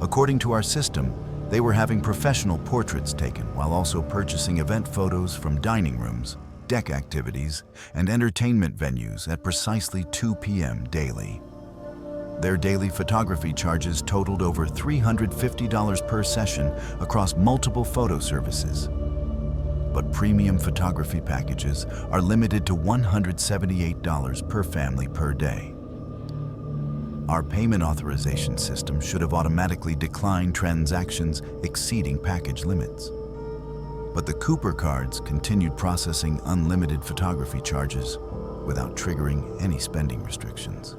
According to our system, they were having professional portraits taken while also purchasing event photos from dining rooms, deck activities, and entertainment venues at precisely 2 p.m. daily. Their daily photography charges totaled over $350 per session across multiple photo services. But premium photography packages are limited to $178 per family per day. Our payment authorization system should have automatically declined transactions exceeding package limits. But the Cooper cards continued processing unlimited photography charges without triggering any spending restrictions.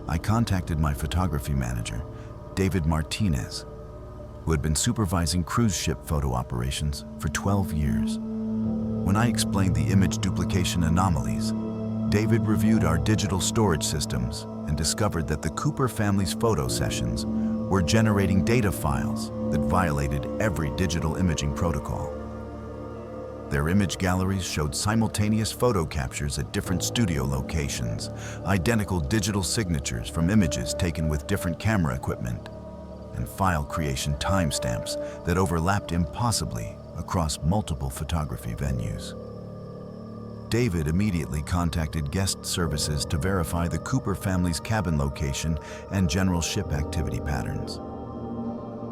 I contacted my photography manager, David Martinez, who had been supervising cruise ship photo operations for 12 years. When I explained the image duplication anomalies, David reviewed our digital storage systems and discovered that the Cooper family's photo sessions were generating data files that violated every digital imaging protocol. Their image galleries showed simultaneous photo captures at different studio locations, identical digital signatures from images taken with different camera equipment, and file creation timestamps that overlapped impossibly across multiple photography venues. David immediately contacted guest services to verify the Cooper family's cabin location and general ship activity patterns.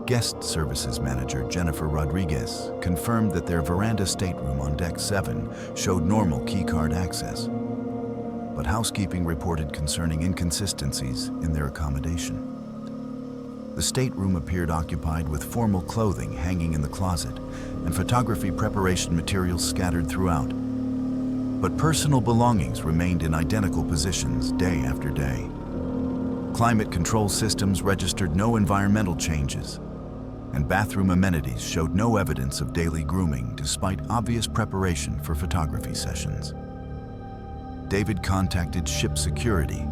Guest Services Manager Jennifer Rodriguez confirmed that their veranda stateroom on Deck 7 showed normal keycard access, but housekeeping reported concerning inconsistencies in their accommodation. The stateroom appeared occupied with formal clothing hanging in the closet and photography preparation materials scattered throughout, but personal belongings remained in identical positions day after day. Climate control systems registered no environmental changes, and bathroom amenities showed no evidence of daily grooming despite obvious preparation for photography sessions. David contacted ship security,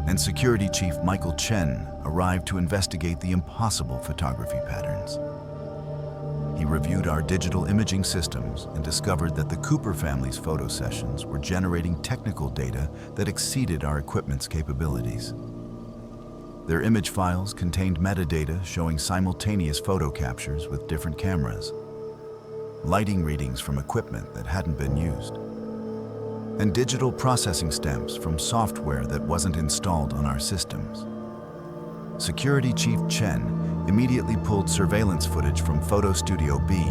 and Security Chief Michael Chen arrived to investigate the impossible photography patterns. He reviewed our digital imaging systems and discovered that the Cooper family's photo sessions were generating technical data that exceeded our equipment's capabilities. Their image files contained metadata showing simultaneous photo captures with different cameras, lighting readings from equipment that hadn't been used, and digital processing stems from software that wasn't installed on our systems. Security Chief Chen immediately pulled surveillance footage from Photo Studio B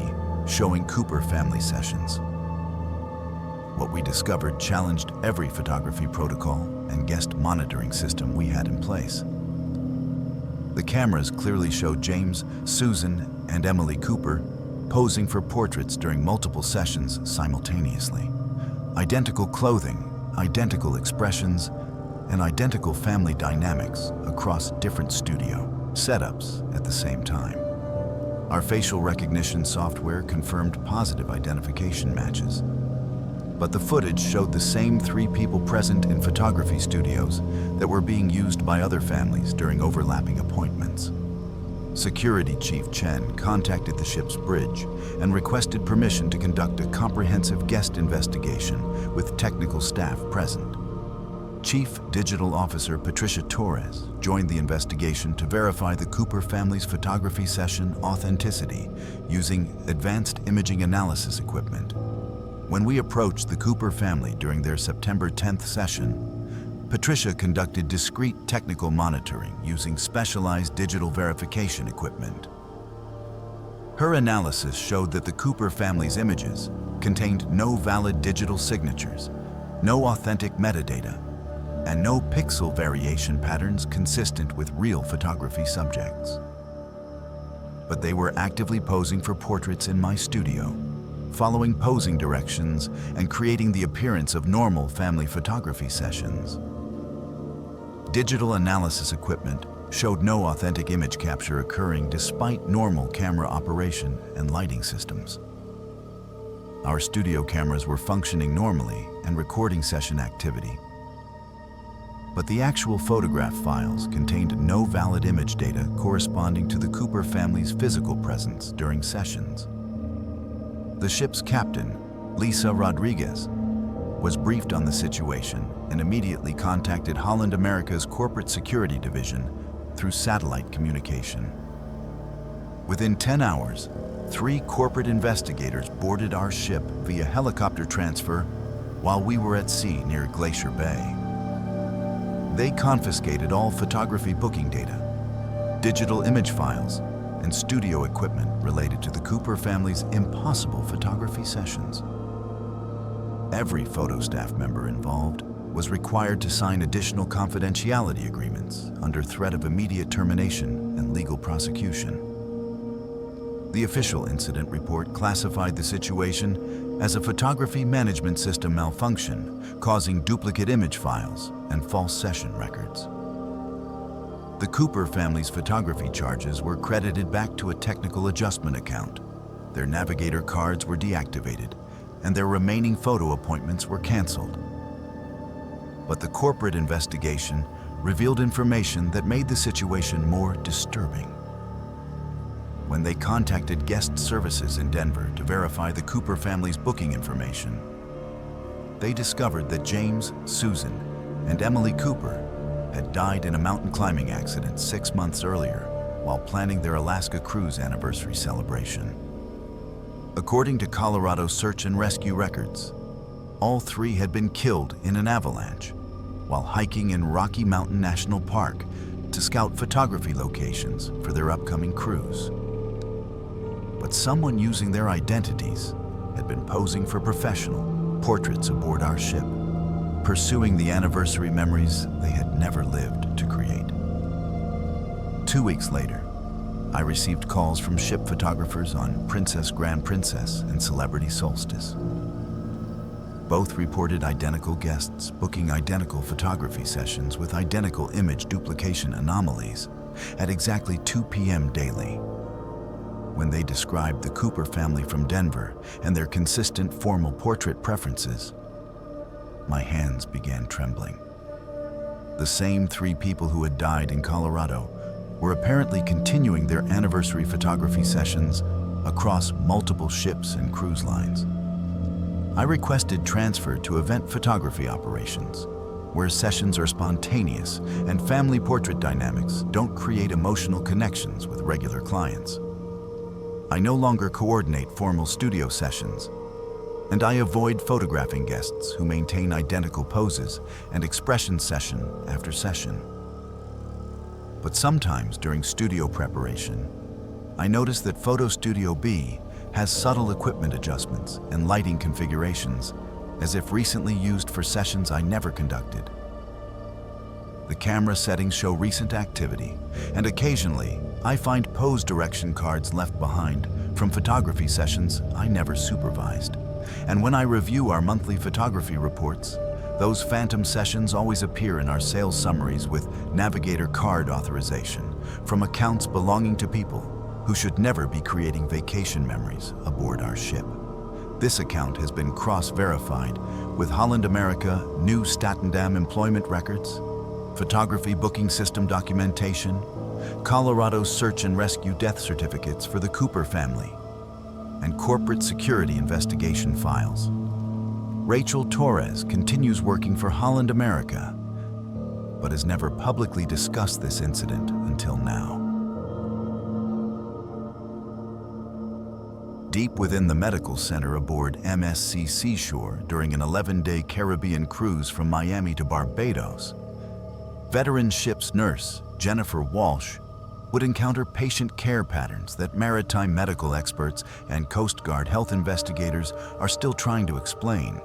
showing Cooper family sessions. What we discovered challenged every photography protocol and guest monitoring system we had in place. The cameras clearly showed James, Susan, and Emily Cooper posing for portraits during multiple sessions simultaneously. Identical clothing, identical expressions, and identical family dynamics across different studio setups at the same time. Our facial recognition software confirmed positive identification matches, but the footage showed the same 3 people present in photography studios that were being used by other families during overlapping appointments. Security Chief Chen contacted the ship's bridge and requested permission to conduct a comprehensive guest investigation with technical staff present. Chief Digital Officer Patricia Torres joined the investigation to verify the Cooper family's photography session authenticity using advanced imaging analysis equipment. When we approached the Cooper family during their September 10th session, Patricia conducted discrete technical monitoring using specialized digital verification equipment. Her analysis showed that the Cooper family's images contained no valid digital signatures, no authentic metadata, and no pixel variation patterns consistent with real photography subjects. But they were actively posing for portraits in my studio, following posing directions and creating the appearance of normal family photography sessions. Digital analysis equipment showed no authentic image capture occurring despite normal camera operation and lighting systems. Our studio cameras were functioning normally and recording session activity. But the actual photograph files contained no valid image data corresponding to the Cooper family's physical presence during sessions. The ship's captain, Lisa Rodriguez, was briefed on the situation and immediately contacted Holland America's corporate security division through satellite communication. Within 10 hours, 3 corporate investigators boarded our ship via helicopter transfer while we were at sea near Glacier Bay. They confiscated all photography booking data, digital image files, and studio equipment related to the Cooper family's impossible photography sessions. Every photo staff member involved was required to sign additional confidentiality agreements under threat of immediate termination and legal prosecution. The official incident report classified the situation as a photography management system malfunction, causing duplicate image files and false session records. The Cooper family's photography charges were credited back to a technical adjustment account. Their navigator cards were deactivated, and their remaining photo appointments were canceled. But the corporate investigation revealed information that made the situation more disturbing. When they contacted guest services in Denver to verify the Cooper family's booking information, they discovered that James, Susan, and Emily Cooper had died in a mountain climbing accident 6 months earlier while planning their Alaska cruise anniversary celebration. According to Colorado search and rescue records, all 3 had been killed in an avalanche while hiking in Rocky Mountain National Park to scout photography locations for their upcoming cruise. But someone using their identities had been posing for professional portraits aboard our ship, pursuing the anniversary memories they had never lived to create. 2 weeks later, I received calls from ship photographers on Princess Grand Princess and Celebrity Solstice. Both reported identical guests booking identical photography sessions with identical image duplication anomalies at exactly 2 p.m. daily. When they described the Cooper family from Denver and their consistent formal portrait preferences, my hands began trembling. The same 3 people who had died in Colorado were apparently continuing their anniversary photography sessions across multiple ships and cruise lines. I requested transfer to event photography operations, where sessions are spontaneous and family portrait dynamics don't create emotional connections with regular clients. I no longer coordinate formal studio sessions, and I avoid photographing guests who maintain identical poses and expressions session after session. But sometimes during studio preparation, I notice that Photo Studio B has subtle equipment adjustments and lighting configurations as if recently used for sessions I never conducted. The camera settings show recent activity, and occasionally I find pose direction cards left behind from photography sessions I never supervised. And when I review our monthly photography reports, those phantom sessions always appear in our sales summaries with navigator card authorization from accounts belonging to people who should never be creating vacation memories aboard our ship. This account has been cross-verified with Holland America New Statendam employment records, photography booking system documentation, Colorado search and rescue death certificates for the Cooper family, and corporate security investigation files. Rachel Torres continues working for Holland America, but has never publicly discussed this incident until now. Deep within the medical center aboard MSC Seashore during an 11-day Caribbean cruise from Miami to Barbados, veteran ship's nurse, Jennifer Walsh, would encounter patient care patterns that maritime medical experts and Coast Guard health investigators are still trying to explain.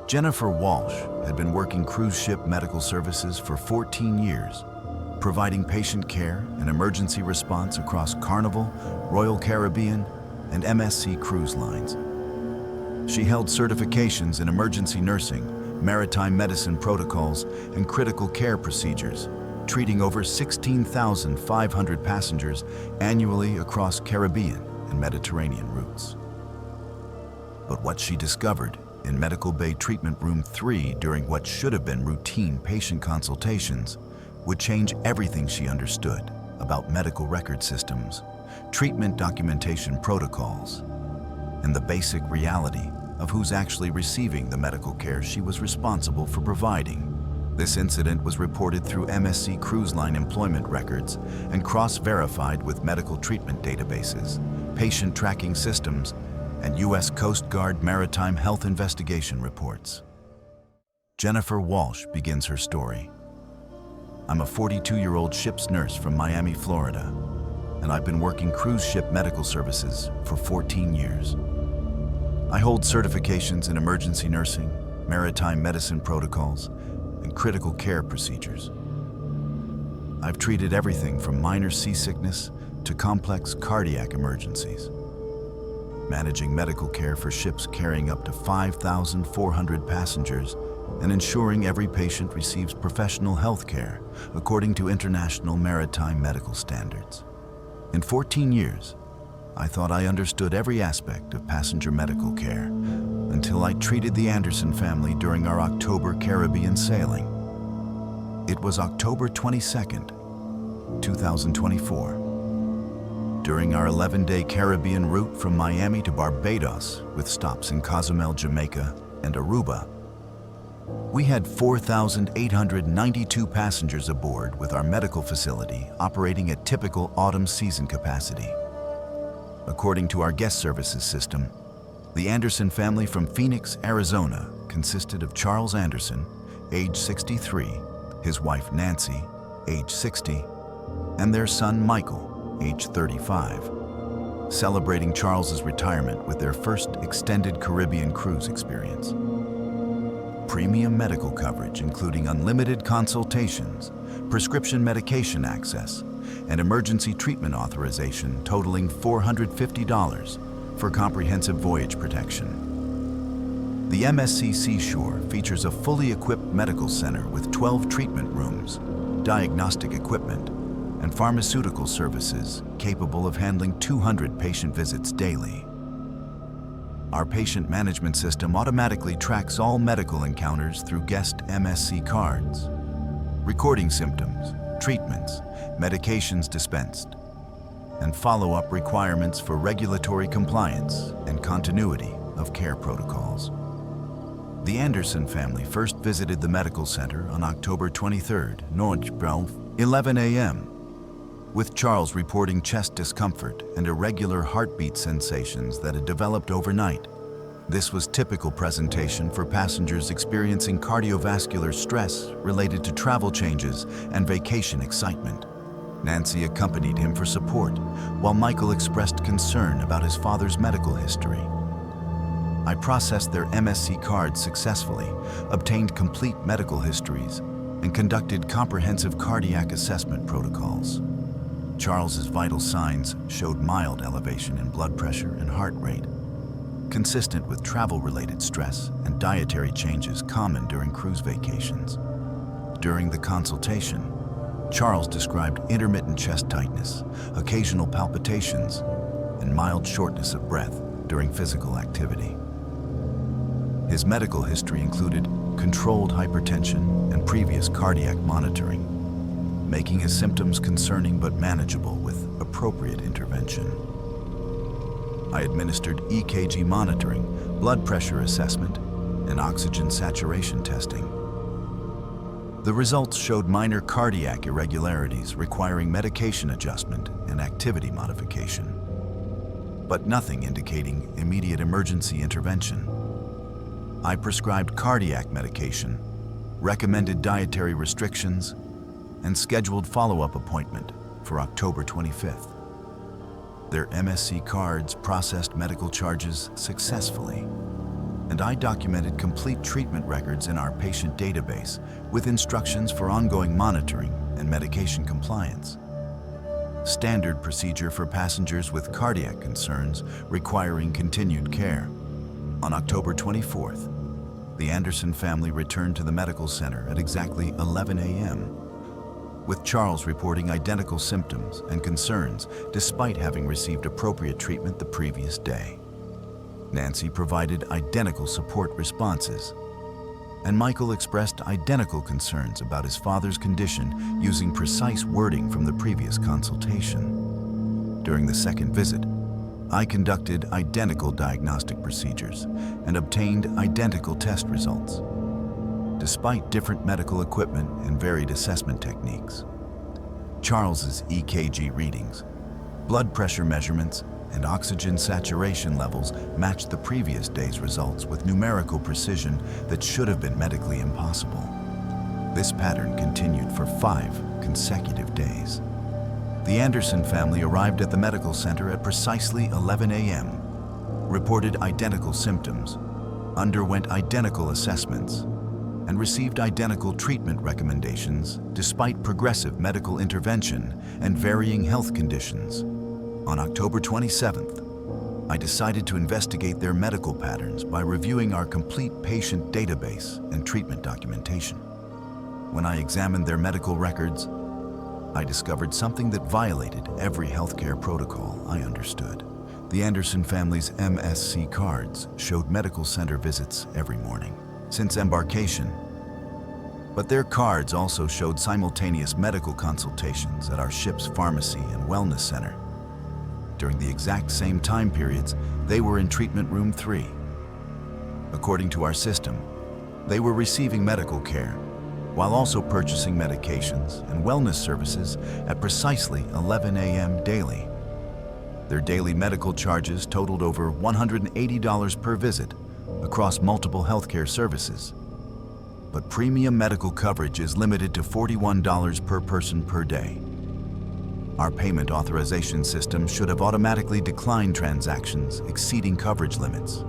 Jennifer Walsh had been working cruise ship medical services for 14 years, providing patient care and emergency response across Carnival, Royal Caribbean, and MSC cruise lines. She held certifications in emergency nursing, maritime medicine protocols, and critical care procedures, treating over 16,500 passengers annually across Caribbean and Mediterranean routes. But what she discovered in Medical Bay Treatment Room 3 during what should have been routine patient consultations would change everything she understood about medical record systems, treatment documentation protocols, and the basic reality of who's actually receiving the medical care she was responsible for providing. This incident was reported through MSC Cruise Line employment records and cross-verified with medical treatment databases, patient tracking systems, and U.S. Coast Guard maritime health investigation reports. Jennifer Walsh begins her story. I'm a 42-year-old ship's nurse from Miami, Florida, and I've been working cruise ship medical services for 14 years. I hold certifications in emergency nursing, maritime medicine protocols, and critical care procedures. I've treated everything from minor seasickness to complex cardiac emergencies, managing medical care for ships carrying up to 5,400 passengers and ensuring every patient receives professional health care according to international maritime medical standards. In 14 years, I thought I understood every aspect of passenger medical care until I treated the Anderson family during our October Caribbean sailing. It was October 22nd, 2024. During our 11-day Caribbean route from Miami to Barbados with stops in Cozumel, Jamaica, and Aruba, we had 4,892 passengers aboard with our medical facility operating at typical autumn season capacity. According to our guest services system, the Anderson family from Phoenix, Arizona consisted of Charles Anderson, age 63, his wife Nancy, age 60, and their son Michael, age 35, celebrating Charles's retirement with their first extended Caribbean cruise experience. Premium medical coverage including unlimited consultations, prescription medication access, and emergency treatment authorization totaling $450 for comprehensive voyage protection. The MSC Seashore features a fully equipped medical center with 12 treatment rooms, diagnostic equipment, and pharmaceutical services capable of handling 200 patient visits daily. Our patient management system automatically tracks all medical encounters through guest MSC cards, recording symptoms, treatments, medications dispensed, and follow-up requirements for regulatory compliance and continuity of care protocols. The Anderson family first visited the medical center on October 23rd, 11 a.m., with Charles reporting chest discomfort and irregular heartbeat sensations that had developed overnight. This was typical presentation for passengers experiencing cardiovascular stress related to travel changes and vacation excitement. Nancy accompanied him for support, while Michael expressed concern about his father's medical history. I processed their MSC cards successfully, obtained complete medical histories, and conducted comprehensive cardiac assessment protocols. Charles's vital signs showed mild elevation in blood pressure and heart rate, consistent with travel-related stress and dietary changes common during cruise vacations. During the consultation, Charles described intermittent chest tightness, occasional palpitations, and mild shortness of breath during physical activity. His medical history included controlled hypertension and previous cardiac monitoring, making his symptoms concerning but manageable with appropriate intervention. I administered EKG monitoring, blood pressure assessment, and oxygen saturation testing. The results showed minor cardiac irregularities requiring medication adjustment and activity modification, but nothing indicating immediate emergency intervention. I prescribed cardiac medication, recommended dietary restrictions, and scheduled follow-up appointment for October 25th. Their MSC cards processed medical charges successfully, and I documented complete treatment records in our patient database with instructions for ongoing monitoring and medication compliance. Standard procedure for passengers with cardiac concerns requiring continued care. On October 24th, the Anderson family returned to the medical center at exactly 11 a.m., with Charles reporting identical symptoms and concerns despite having received appropriate treatment the previous day. Nancy provided identical support responses, and Michael expressed identical concerns about his father's condition using precise wording from the previous consultation. During the second visit, I conducted identical diagnostic procedures and obtained identical test results. Despite different medical equipment and varied assessment techniques, Charles's EKG readings, blood pressure measurements, and oxygen saturation levels matched the previous day's results with numerical precision that should have been medically impossible. This pattern continued for 5 consecutive days. The Anderson family arrived at the medical center at precisely 11 a.m., reported identical symptoms, underwent identical assessments, and received identical treatment recommendations despite progressive medical intervention and varying health conditions. On October 27th, I decided to investigate their medical patterns by reviewing our complete patient database and treatment documentation. When I examined their medical records, I discovered something that violated every healthcare protocol I understood. The Anderson family's MSC cards showed medical center visits every morning since embarkation, but their cards also showed simultaneous medical consultations at our ship's pharmacy and wellness center. During the exact same time periods, they were in treatment room 3. According to our system, they were receiving medical care while also purchasing medications and wellness services at precisely 11 a.m. daily. Their daily medical charges totaled over $180 per visit across multiple healthcare services. But premium medical coverage is limited to $41 per person per day. Our payment authorization system should have automatically declined transactions exceeding coverage limits.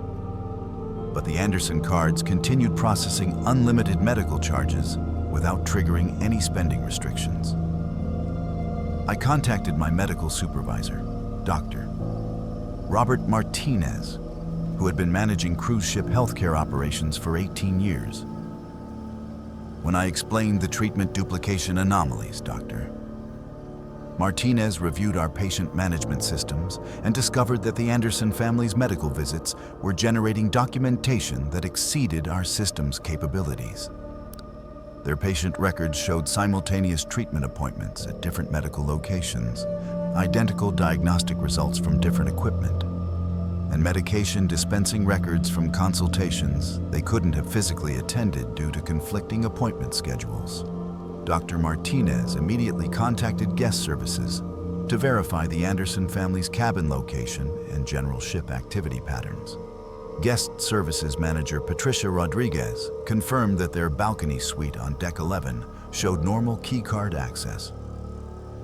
But the Anderson cards continued processing unlimited medical charges without triggering any spending restrictions. I contacted my medical supervisor, Dr. Robert Martinez, who had been managing cruise ship healthcare operations for 18 years. When I explained the treatment duplication anomalies, Dr. Martinez reviewed our patient management systems and discovered that the Anderson family's medical visits were generating documentation that exceeded our system's capabilities. Their patient records showed simultaneous treatment appointments at different medical locations, identical diagnostic results from different equipment, and medication dispensing records from consultations they couldn't have physically attended due to conflicting appointment schedules. Dr. Martinez immediately contacted guest services to verify the Anderson family's cabin location and general ship activity patterns. Guest Services Manager Patricia Rodriguez confirmed that their balcony suite on Deck 11 showed normal keycard access,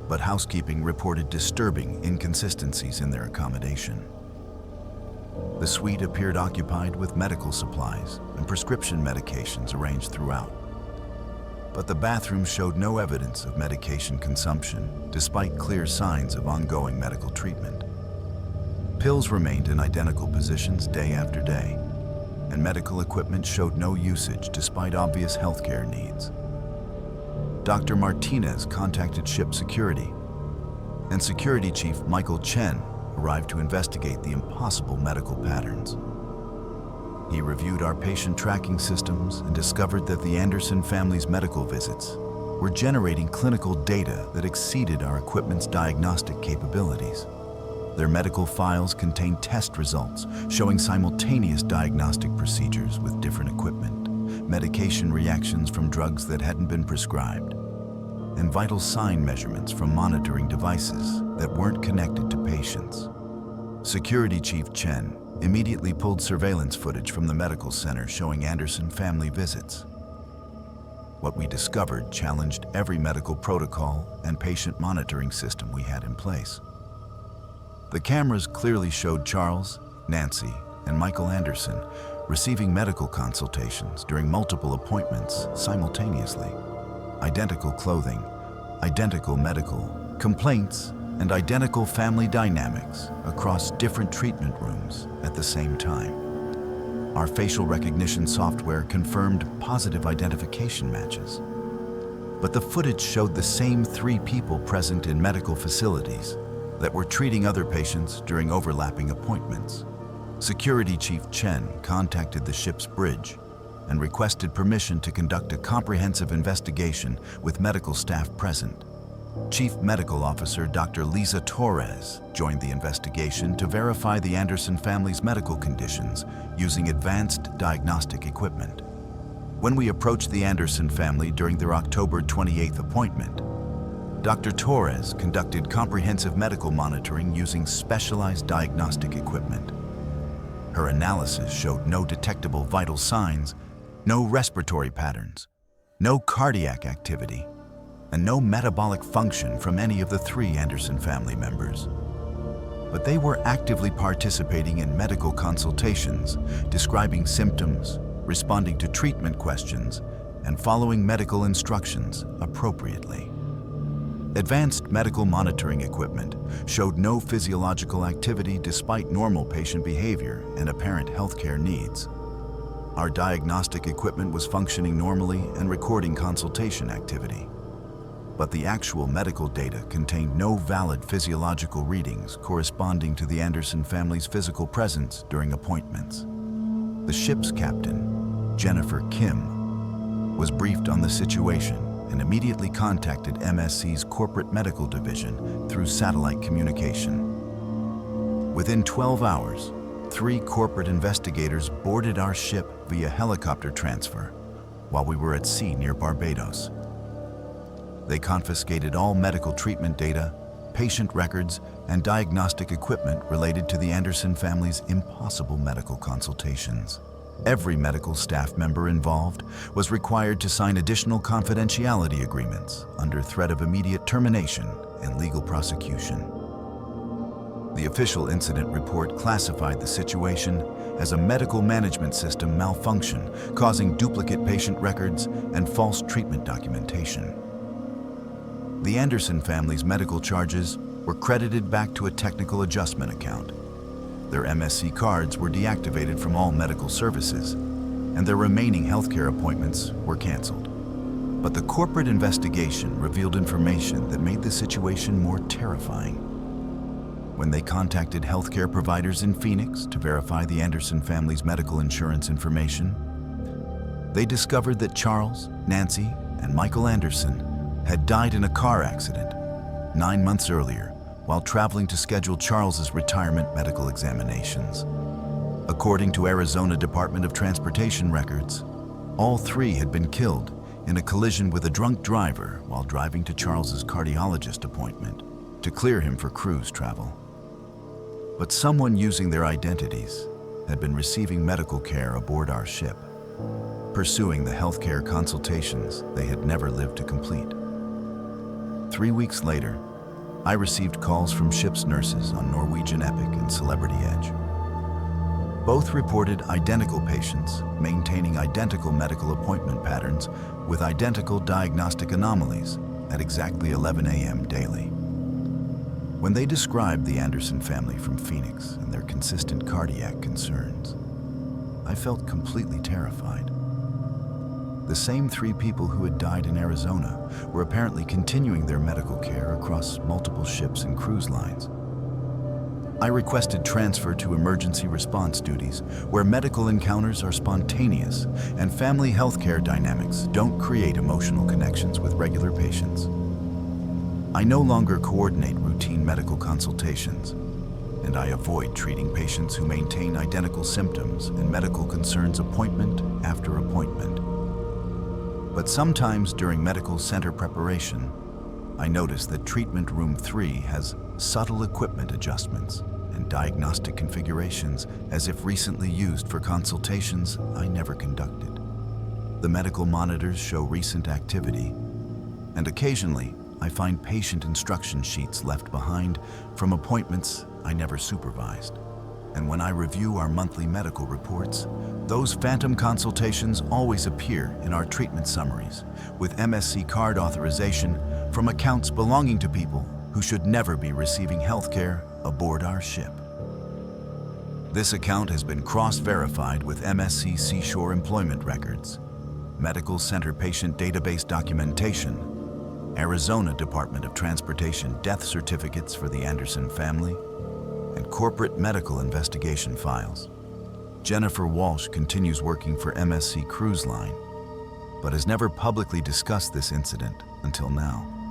but housekeeping reported disturbing inconsistencies in their accommodation. The suite appeared occupied with medical supplies and prescription medications arranged throughout, but the bathroom showed no evidence of medication consumption despite clear signs of ongoing medical treatment. Pills remained in identical positions day after day, and medical equipment showed no usage despite obvious healthcare needs. Dr. Martinez contacted ship security, and Security Chief Michael Chen arrived to investigate the impossible medical patterns. He reviewed our patient tracking systems and discovered that the Anderson family's medical visits were generating clinical data that exceeded our equipment's diagnostic capabilities. Their medical files contained test results showing simultaneous diagnostic procedures with different equipment, medication reactions from drugs that hadn't been prescribed, and vital sign measurements from monitoring devices that weren't connected to patients. Security Chief Chen immediately pulled surveillance footage from the medical center showing Anderson family visits. What we discovered challenged every medical protocol and patient monitoring system we had in place. The cameras clearly showed Charles, Nancy, and Michael Anderson receiving medical consultations during multiple appointments simultaneously. Identical clothing, identical medical complaints, and identical family dynamics across different treatment rooms at the same time. Our facial recognition software confirmed positive identification matches. But the footage showed the same 3 people present in medical facilities that were treating other patients during overlapping appointments. Security Chief Chen contacted the ship's bridge and requested permission to conduct a comprehensive investigation with medical staff present. Chief Medical Officer Dr. Lisa Torres joined the investigation to verify the Anderson family's medical conditions using advanced diagnostic equipment. When we approached the Anderson family during their October 28th appointment, Dr. Torres conducted comprehensive medical monitoring using specialized diagnostic equipment. Her analysis showed no detectable vital signs, no respiratory patterns, no cardiac activity, and no metabolic function from any of the 3 Anderson family members. But they were actively participating in medical consultations, describing symptoms, responding to treatment questions, and following medical instructions appropriately. Advanced medical monitoring equipment showed no physiological activity despite normal patient behavior and apparent healthcare needs. Our diagnostic equipment was functioning normally and recording consultation activity. But the actual medical data contained no valid physiological readings corresponding to the Anderson family's physical presence during appointments. The ship's captain, Jennifer Kim, was briefed on the situation and immediately contacted MSC's corporate medical division through satellite communication. Within 12 hours, 3 corporate investigators boarded our ship via helicopter transfer while we were at sea near Barbados. They confiscated all medical treatment data, patient records, and diagnostic equipment related to the Anderson family's impossible medical consultations. Every medical staff member involved was required to sign additional confidentiality agreements under threat of immediate termination and legal prosecution. The official incident report classified the situation as a medical management system malfunction, causing duplicate patient records and false treatment documentation. The Anderson family's medical charges were credited back to a technical adjustment account. Their MSC cards were deactivated from all medical services, and their remaining healthcare appointments were canceled. But the corporate investigation revealed information that made the situation more terrifying. When they contacted healthcare providers in Phoenix to verify the Anderson family's medical insurance information, they discovered that Charles, Nancy, and Michael Anderson had died in a car accident 9 months earlier while traveling to schedule Charles's retirement medical examinations. According to Arizona Department of Transportation records, all 3 had been killed in a collision with a drunk driver while driving to Charles's cardiologist appointment to clear him for cruise travel. But someone using their identities had been receiving medical care aboard our ship, pursuing the healthcare consultations they had never lived to complete. 3 weeks later, I received calls from ship's nurses on Norwegian Epic and Celebrity Edge. Both reported identical patients maintaining identical medical appointment patterns with identical diagnostic anomalies at exactly 11 a.m. daily. When they described the Anderson family from Phoenix and their consistent cardiac concerns, I felt completely terrified. The same 3 people who had died in Arizona were apparently continuing their medical care across multiple ships and cruise lines. I requested transfer to emergency response duties, where medical encounters are spontaneous and family healthcare dynamics don't create emotional connections with regular patients. I no longer coordinate routine medical consultations, and I avoid treating patients who maintain identical symptoms and medical concerns appointment after appointment. But sometimes during medical center preparation, I notice that treatment room 3 has subtle equipment adjustments and diagnostic configurations as if recently used for consultations I never conducted. The medical monitors show recent activity, and occasionally I find patient instruction sheets left behind from appointments I never supervised. And when I review our monthly medical reports, those phantom consultations always appear in our treatment summaries with MSC card authorization from accounts belonging to people who should never be receiving health care aboard our ship. This account has been cross-verified with MSC Seashore employment records, Medical Center patient database documentation, Arizona Department of Transportation death certificates for the Anderson family, and corporate medical investigation files. Jennifer Walsh continues working for MSC Cruise Line, but has never publicly discussed this incident until now.